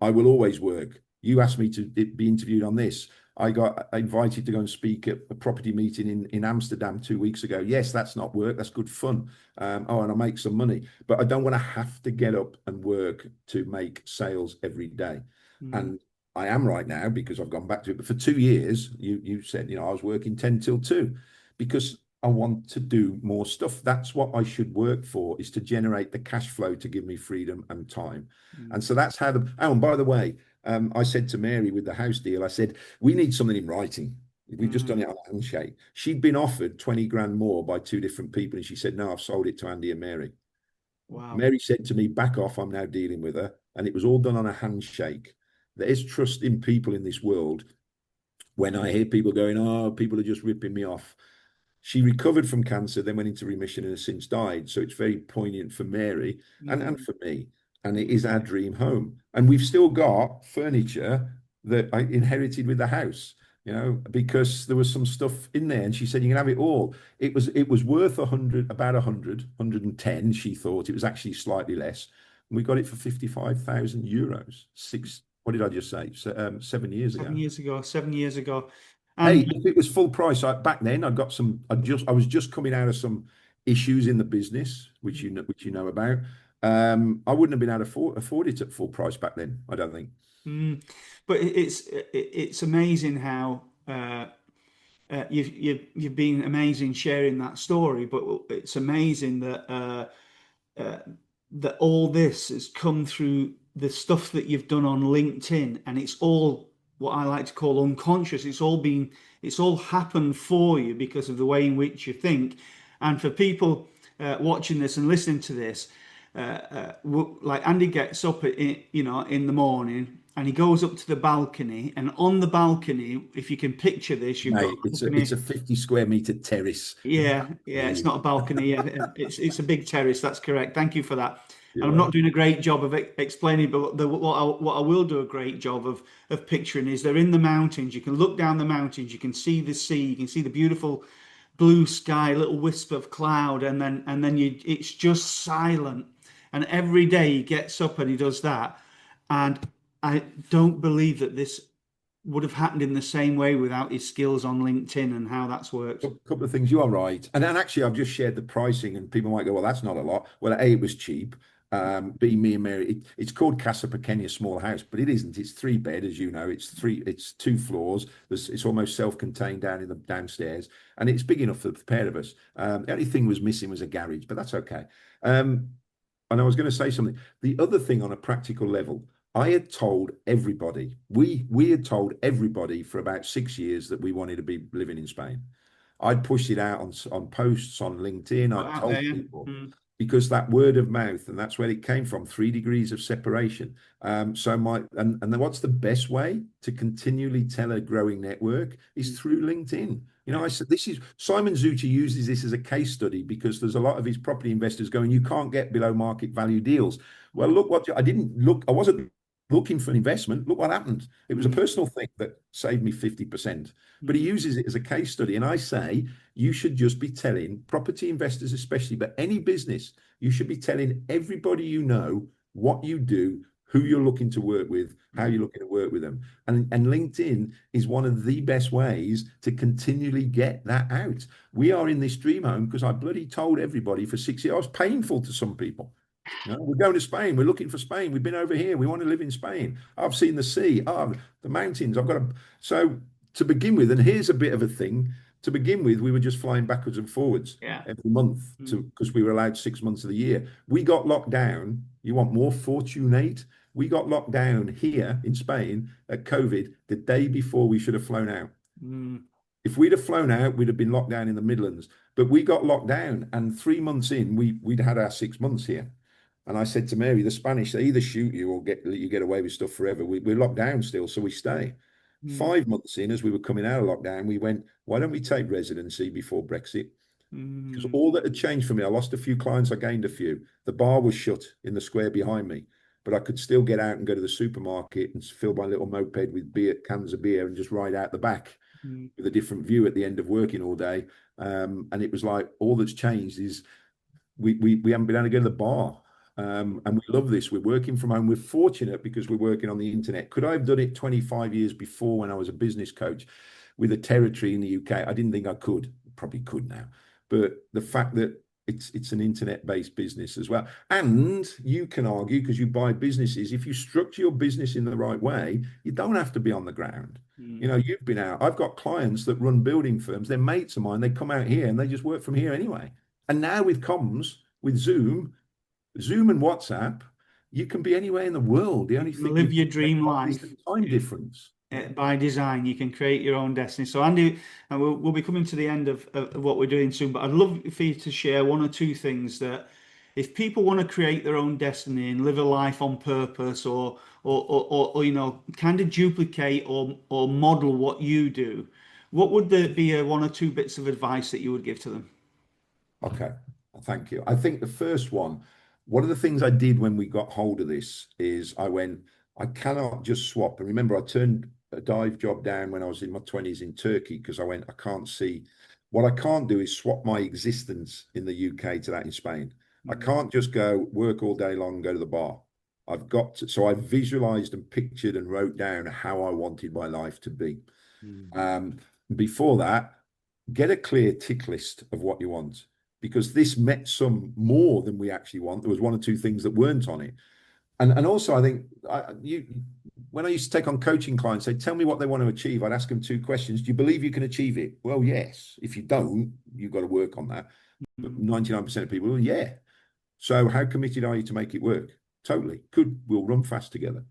[SPEAKER 2] I will always work. You asked me to be interviewed on this. I got invited to go and speak at a property meeting in Amsterdam 2 weeks ago. Yes, that's not work. That's good fun. And I make some money, but I don't want to have to get up and work to make sales every day.
[SPEAKER 1] Mm.
[SPEAKER 2] And I am right now because I've gone back to it. But for 2 years, you said, I was working 10 till 2 because I want to do more stuff. That's what I should work for, is to generate the cash flow to give me freedom and time.
[SPEAKER 1] Mm.
[SPEAKER 2] And so that's how oh, and by the way, I said to Mary with the house deal, I said, we need something in writing. We've just done
[SPEAKER 1] Mm,
[SPEAKER 2] it on a handshake. She'd been offered 20 grand more by two different people, and she said, no, I've sold it to Andy and Mary.
[SPEAKER 1] wow.
[SPEAKER 2] Mary said to me, back off, I'm now dealing with her. And it was all done on a handshake. There is trust in people in this world. When I hear people going, oh, people are just ripping me off. She recovered from cancer, then went into remission and has since died. So it's very poignant for Mary and
[SPEAKER 1] Mm,
[SPEAKER 2] for me. And it
[SPEAKER 1] mm,
[SPEAKER 2] is our dream home. And we've still got furniture that I inherited with the house, because there was some stuff in there. And she said, you can have it all. It was worth 100, about 110, she thought. It was actually slightly less. And we got it for 55,000 euros. What did I just say? 7 years ago.
[SPEAKER 1] 7 years ago, 7 years ago.
[SPEAKER 2] Hey,
[SPEAKER 1] And
[SPEAKER 2] if it was full price, back then I was just coming out of some issues in the business, which you know about. I wouldn't have been able to afford it at full price back then, I don't think.
[SPEAKER 1] mm, but it's amazing how you've been amazing sharing that story. But it's amazing uh, that all this has come through the stuff that you've done on LinkedIn, and it's all what I like to call unconscious. It's all happened for you because of the way in which you think. And for people watching this and listening to this, like Andy gets up in the morning and he goes up to the balcony, and on the balcony, if you can picture this, you've got
[SPEAKER 2] Mate,
[SPEAKER 1] a
[SPEAKER 2] it's a
[SPEAKER 1] balcony.
[SPEAKER 2] 50 square meter terrace.
[SPEAKER 1] Yeah, yeah, it's
[SPEAKER 2] You-
[SPEAKER 1] not a balcony. Yeah, it's a big terrace. That's correct. Thank you for that.
[SPEAKER 2] You're
[SPEAKER 1] And I'm not
[SPEAKER 2] welcome.
[SPEAKER 1] doing a great job of explaining, but what I will do a great job of picturing is they're in the mountains. You can look down the mountains. You can see the sea. You can see the beautiful blue sky, little wisp of cloud, and then it's just silent. And every day he gets up and he does that. And I don't believe that this would have happened in the same way without his skills on LinkedIn and how that's worked.
[SPEAKER 2] Couple of things. You are right. And actually, I've just shared the pricing, and people might go, well, that's not a lot. Well, A, it was cheap. B, me and Mary, it's called Casa Pequeña, small house, but it isn't. It's 3 bed, as you know. It's 2 floors. It's almost self-contained down in the downstairs, and it's big enough for the pair of us. The only thing was missing was a garage, but that's okay. Um, and I was going to say something. The other thing on a practical level, I had told everybody, we had told everybody for about 6 years that we wanted to be living in Spain. I'd pushed it out on posts on LinkedIn.
[SPEAKER 1] Got
[SPEAKER 2] I'd
[SPEAKER 1] out there,
[SPEAKER 2] told
[SPEAKER 1] yeah.
[SPEAKER 2] people
[SPEAKER 1] Mm,
[SPEAKER 2] because that word of mouth, and that's where it came from, 3 degrees of separation. And then what's the best way to continually tell a growing network
[SPEAKER 1] mm,
[SPEAKER 2] is through LinkedIn.
[SPEAKER 1] yeah.
[SPEAKER 2] I said this is Simon Zucci uses this as a case study because there's a lot of his property investors going, you can't get below market value deals. Well,
[SPEAKER 1] Mm,
[SPEAKER 2] look what I didn't look, I wasn't looking for an investment. Look what happened. It was a
[SPEAKER 1] mm,
[SPEAKER 2] personal thing that saved me 50%. But he
[SPEAKER 1] mm,
[SPEAKER 2] uses it as a case study. And I say you should just be telling property investors, especially, but any business, you should be telling everybody you know what you do, who you're looking to work with, how
[SPEAKER 1] mm,
[SPEAKER 2] you're looking to work with them. And LinkedIn is one of the best ways to continually get that out. We are in this dream home because I bloody told everybody for 6 years. I was painful to some people. We're going to Spain. We're looking for Spain. We've been over here. We want to live in Spain. I've seen the sea. Oh, the mountains. I've got a. So to begin with, and here's a bit of a thing. To begin with, we were just flying backwards and forwards
[SPEAKER 1] yeah.
[SPEAKER 2] every month to
[SPEAKER 1] Mm,
[SPEAKER 2] because we were allowed 6 months of the year. We got locked down. You want more fortunate? We got locked down here in Spain at COVID the day before we should have flown out.
[SPEAKER 1] mm,
[SPEAKER 2] If we'd have flown out, we'd have been locked down in the Midlands. But we got locked down, and 3 months in, we'd had our 6 months here. And I said to Mary, the Spanish, they either shoot you or let you get away with stuff forever. We're locked down still, so we stay.
[SPEAKER 1] mm,
[SPEAKER 2] 5 months in, as we were coming out of lockdown, we went, why don't we take residency before Brexit? Because
[SPEAKER 1] mm,
[SPEAKER 2] all that had changed for me, I lost a few clients, I gained a few. The bar was shut in the square behind me, but I could still get out and go to the supermarket and fill my little moped with beer, cans of beer, and just ride out the back
[SPEAKER 1] mm,
[SPEAKER 2] with a different view at the end of working all day. And it was like all that's changed is we haven't been able to go to the bar. And we love this. We're working from home. We're fortunate because we're working on the internet. Could I have done it 25 years before when I was a business coach with a territory in the UK? I didn't think I could. Probably could now. But the fact that it's an internet-based business as well. And you can argue, because you buy businesses, if you structure your business in the right way, you don't have to be on the ground.
[SPEAKER 1] mm,
[SPEAKER 2] You've been out. I've got clients that run building firms. They're mates of mine. They come out here and they just work from here anyway. And now with comms, with Zoom and WhatsApp, you can be anywhere in the world. The
[SPEAKER 1] You
[SPEAKER 2] only
[SPEAKER 1] can
[SPEAKER 2] thing you
[SPEAKER 1] live your
[SPEAKER 2] think
[SPEAKER 1] dream
[SPEAKER 2] about is
[SPEAKER 1] life.
[SPEAKER 2] the time difference. Yeah.
[SPEAKER 1] By design, you can create your own destiny. So, Andy, and we'll be coming to the end of what we're doing soon, but I'd love for you to share one or two things that if people want to create their own destiny and live a life on purpose or you know, kind of duplicate or model what you do, what would there be one or two bits of advice that you would give to them?
[SPEAKER 2] Okay, thank you. I think the first one of the things I did when we got hold of this is I went, I cannot just swap. And remember, I turned a dive job down when I was in my 20s in Turkey because I went, I can't see, what I can't do is swap my existence in the UK to that in Spain. I
[SPEAKER 1] Mm,
[SPEAKER 2] can't just go work all day long and go to the bar. I've got to, so I visualized and pictured and wrote down how I wanted my life to be.
[SPEAKER 1] mm,
[SPEAKER 2] Um, Before that, get a clear tick list of what you want because this met some more than we actually want. There was one or two things that weren't on it. And also I think you when I used to take on coaching clients, they tell me what they want to achieve. I'd ask them two questions. Do you believe you can achieve it? Well, yes. If you don't, you've got to work on that. But
[SPEAKER 1] mm,
[SPEAKER 2] 99% of people, well, yeah. So how committed are you to make it work? Totally. Could we'll run fast together.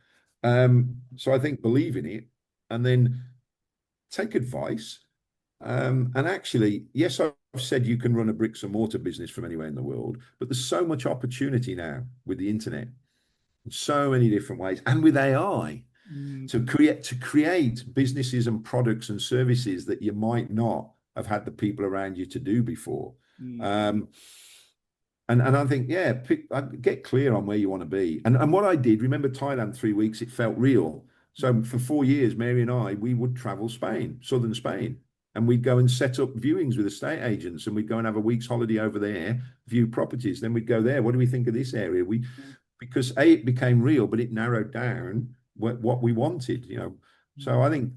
[SPEAKER 2] So I think believe in it and then take advice. And actually, yes, I've said you can run a bricks and mortar business from anywhere in the world, but there's so much opportunity now with the internet in so many different ways and with AI
[SPEAKER 1] mm,
[SPEAKER 2] to create businesses and products and services that you might not have had the people around you to do before.
[SPEAKER 1] mm,
[SPEAKER 2] Um, and I think, yeah, get clear on where you want to be. And what I did, remember Thailand 3 weeks, it felt real. So for 4 years, Mary and I, we would travel Spain, southern Spain, and we'd go and set up viewings with estate agents, and we'd go and have a week's holiday over there, view properties. Then we'd go there. What do we think of this area? We
[SPEAKER 1] mm,
[SPEAKER 2] because it became real, but it narrowed down what we wanted. So I think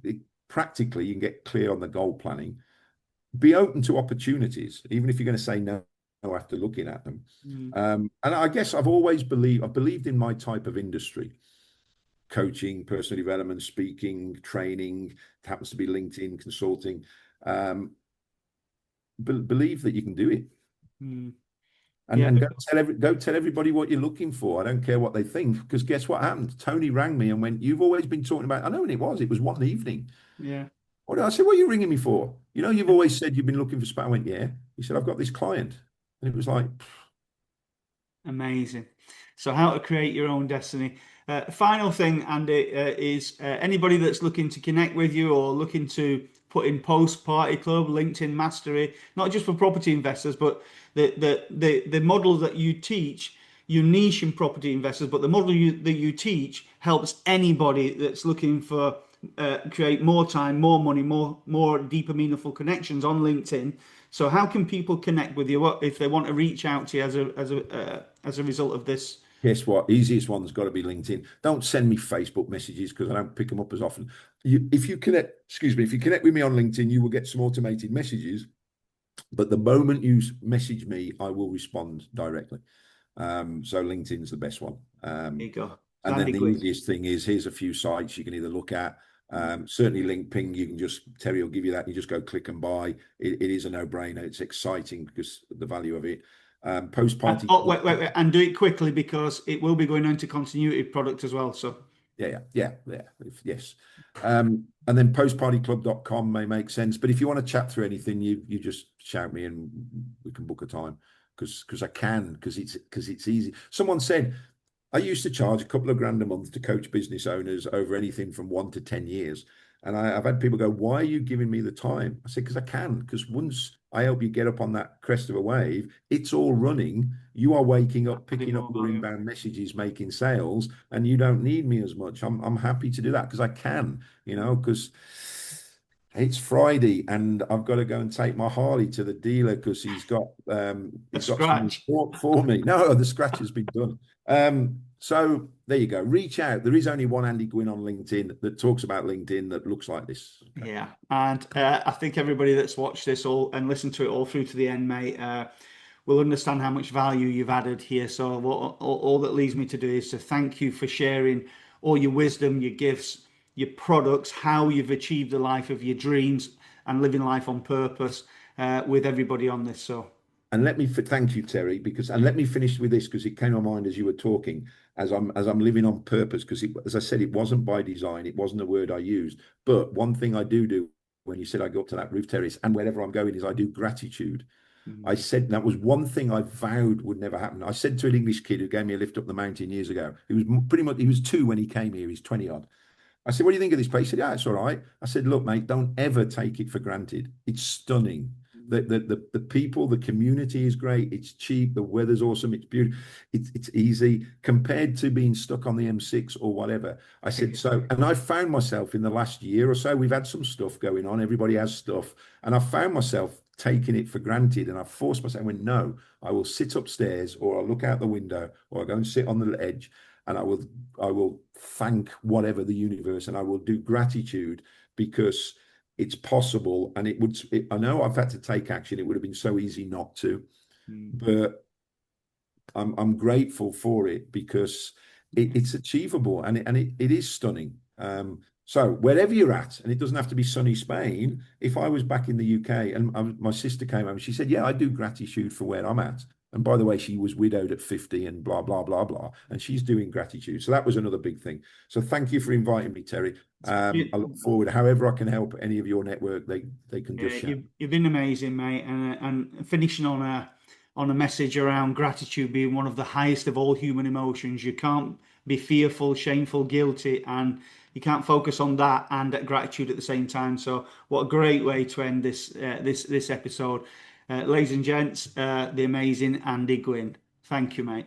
[SPEAKER 2] practically you can get clear on the goal planning. Be open to opportunities, even if you're going to say no after looking at them.
[SPEAKER 1] mm,
[SPEAKER 2] And I guess I've believed in my type of industry, coaching, personal development, speaking, training. It happens to be LinkedIn consulting. Um, Believe that you can do it,
[SPEAKER 1] mm.
[SPEAKER 2] and
[SPEAKER 1] Yeah.
[SPEAKER 2] and go tell everybody what you're looking for. I don't care what they think, because guess what happened? Tony rang me and went, "You've always been talking about." I know when it was. It was one evening.
[SPEAKER 1] Yeah.
[SPEAKER 2] What I said, "What are you ringing me for? You've always said you've been looking for spa." I went, "Yeah." He said, "I've got this client," and it was like,
[SPEAKER 1] Amazing. So, how to create your own destiny. Final thing, Andy, is anybody that's looking to connect with you or looking to put in post party club, LinkedIn mastery, not just for property investors, but the model that you teach, you niche in property investors, but the model that you teach helps anybody that's looking for create more time, more money, more deeper, meaningful connections on LinkedIn. So how can people connect with you? What if they want to reach out to you as a result of this?
[SPEAKER 2] guess what? Easiest one's got to be LinkedIn. Don't send me Facebook messages because I don't pick them up as often. If you connect, excuse me, if you connect with me on LinkedIn, you will get some automated messages. But the moment you message me, I will respond directly. So LinkedIn's the best one.
[SPEAKER 1] There you go. So
[SPEAKER 2] And then
[SPEAKER 1] Andy
[SPEAKER 2] the
[SPEAKER 1] Gwynn.
[SPEAKER 2] easiest thing is here's a few sites you can either look at. Certainly LinkedIn, you can just, Terry will give you that. You just go click and buy. It is a no-brainer. It's exciting because of the value of it.
[SPEAKER 1] And,
[SPEAKER 2] Post-party.
[SPEAKER 1] oh, wait, and do it quickly because it will be going into continuity product as well. So
[SPEAKER 2] Yeah. Yes. And then postpartyclub.com may make sense. But if you want to chat through anything, you just shout me and we can book a time because I can, because it's easy. Someone said I used to charge a couple of grand a month to coach business owners over anything from 1 to 10 years. And I've had people go, "Why are you giving me the time?" I said, "Because I can. Because once I help you get up on that crest of a wave, it's all running. You are waking up,
[SPEAKER 1] adding
[SPEAKER 2] picking up
[SPEAKER 1] more
[SPEAKER 2] your
[SPEAKER 1] value.
[SPEAKER 2] inbound messages, making sales, and you don't need me as much. I'm happy to do that because I can, because it's Friday and I've got to go and take my Harley to the dealer because
[SPEAKER 1] A
[SPEAKER 2] he's got some
[SPEAKER 1] scratch.
[SPEAKER 2] for me. No, the scratch has been done. So there you go. Reach out. There is only one Andy Gwynn on LinkedIn that talks about LinkedIn that looks like this. Okay.
[SPEAKER 1] Yeah, and I think everybody that's watched this all and listened to it all through to the end, mate, will understand how much value you've added here. So all that leaves me to do is to thank you for sharing all your wisdom, your gifts, your products, how you've achieved the life of your dreams and living life on purpose with everybody on this. So
[SPEAKER 2] And thank you, Terry, because and let me finish with this because it came to mind as you were talking, as I'm living on purpose, because as I said, it wasn't by design, it wasn't a word I used. But one thing I do when you said I go up to that roof terrace and wherever I'm going is I do gratitude. I
[SPEAKER 1] Mm,
[SPEAKER 2] said that was one thing I vowed would never happen. I said to an English kid who gave me a lift up the mountain years ago. He was 2 when he came here. He's 20 odd. I said, "What do you think of this place?" He said, "Yeah, it's all right." I said, "Look, mate, don't ever take it for granted. It's stunning. The people, the community is great. It's cheap. The weather's awesome. It's beautiful. It's easy compared to being stuck on the M6 or whatever." I said, so, and I found myself in the last year or so, we've had some stuff going on. Everybody has stuff. And I found myself taking it for granted. And I forced myself, I went, no, I will sit upstairs or I'll look out the window or I'll go and sit on the edge and I will thank whatever the universe and I will do gratitude because it's possible and I know I've had to take action. It would have been so easy not to,
[SPEAKER 1] mm,
[SPEAKER 2] but I'm grateful for it because it's achievable and it is stunning. So wherever you're at, and it doesn't have to be sunny Spain. If I was back in the UK and my sister came home, she said, "Yeah, I do gratitude for where I'm at." And by the way, she was widowed at 50 and blah blah blah blah, and she's doing gratitude. So that was another big thing. So thank you for inviting me, Terry.
[SPEAKER 1] yeah,
[SPEAKER 2] I look forward. However, I can help any of your network, they can
[SPEAKER 1] yeah,
[SPEAKER 2] just shout.
[SPEAKER 1] you've been amazing, mate, and finishing on a message around gratitude being one of the highest of all human emotions. You can't be fearful, shameful, guilty, and you can't focus on that and gratitude at the same time. So, what a great way to end this episode, ladies and gents. The amazing Andy Gwynn. Thank you, mate.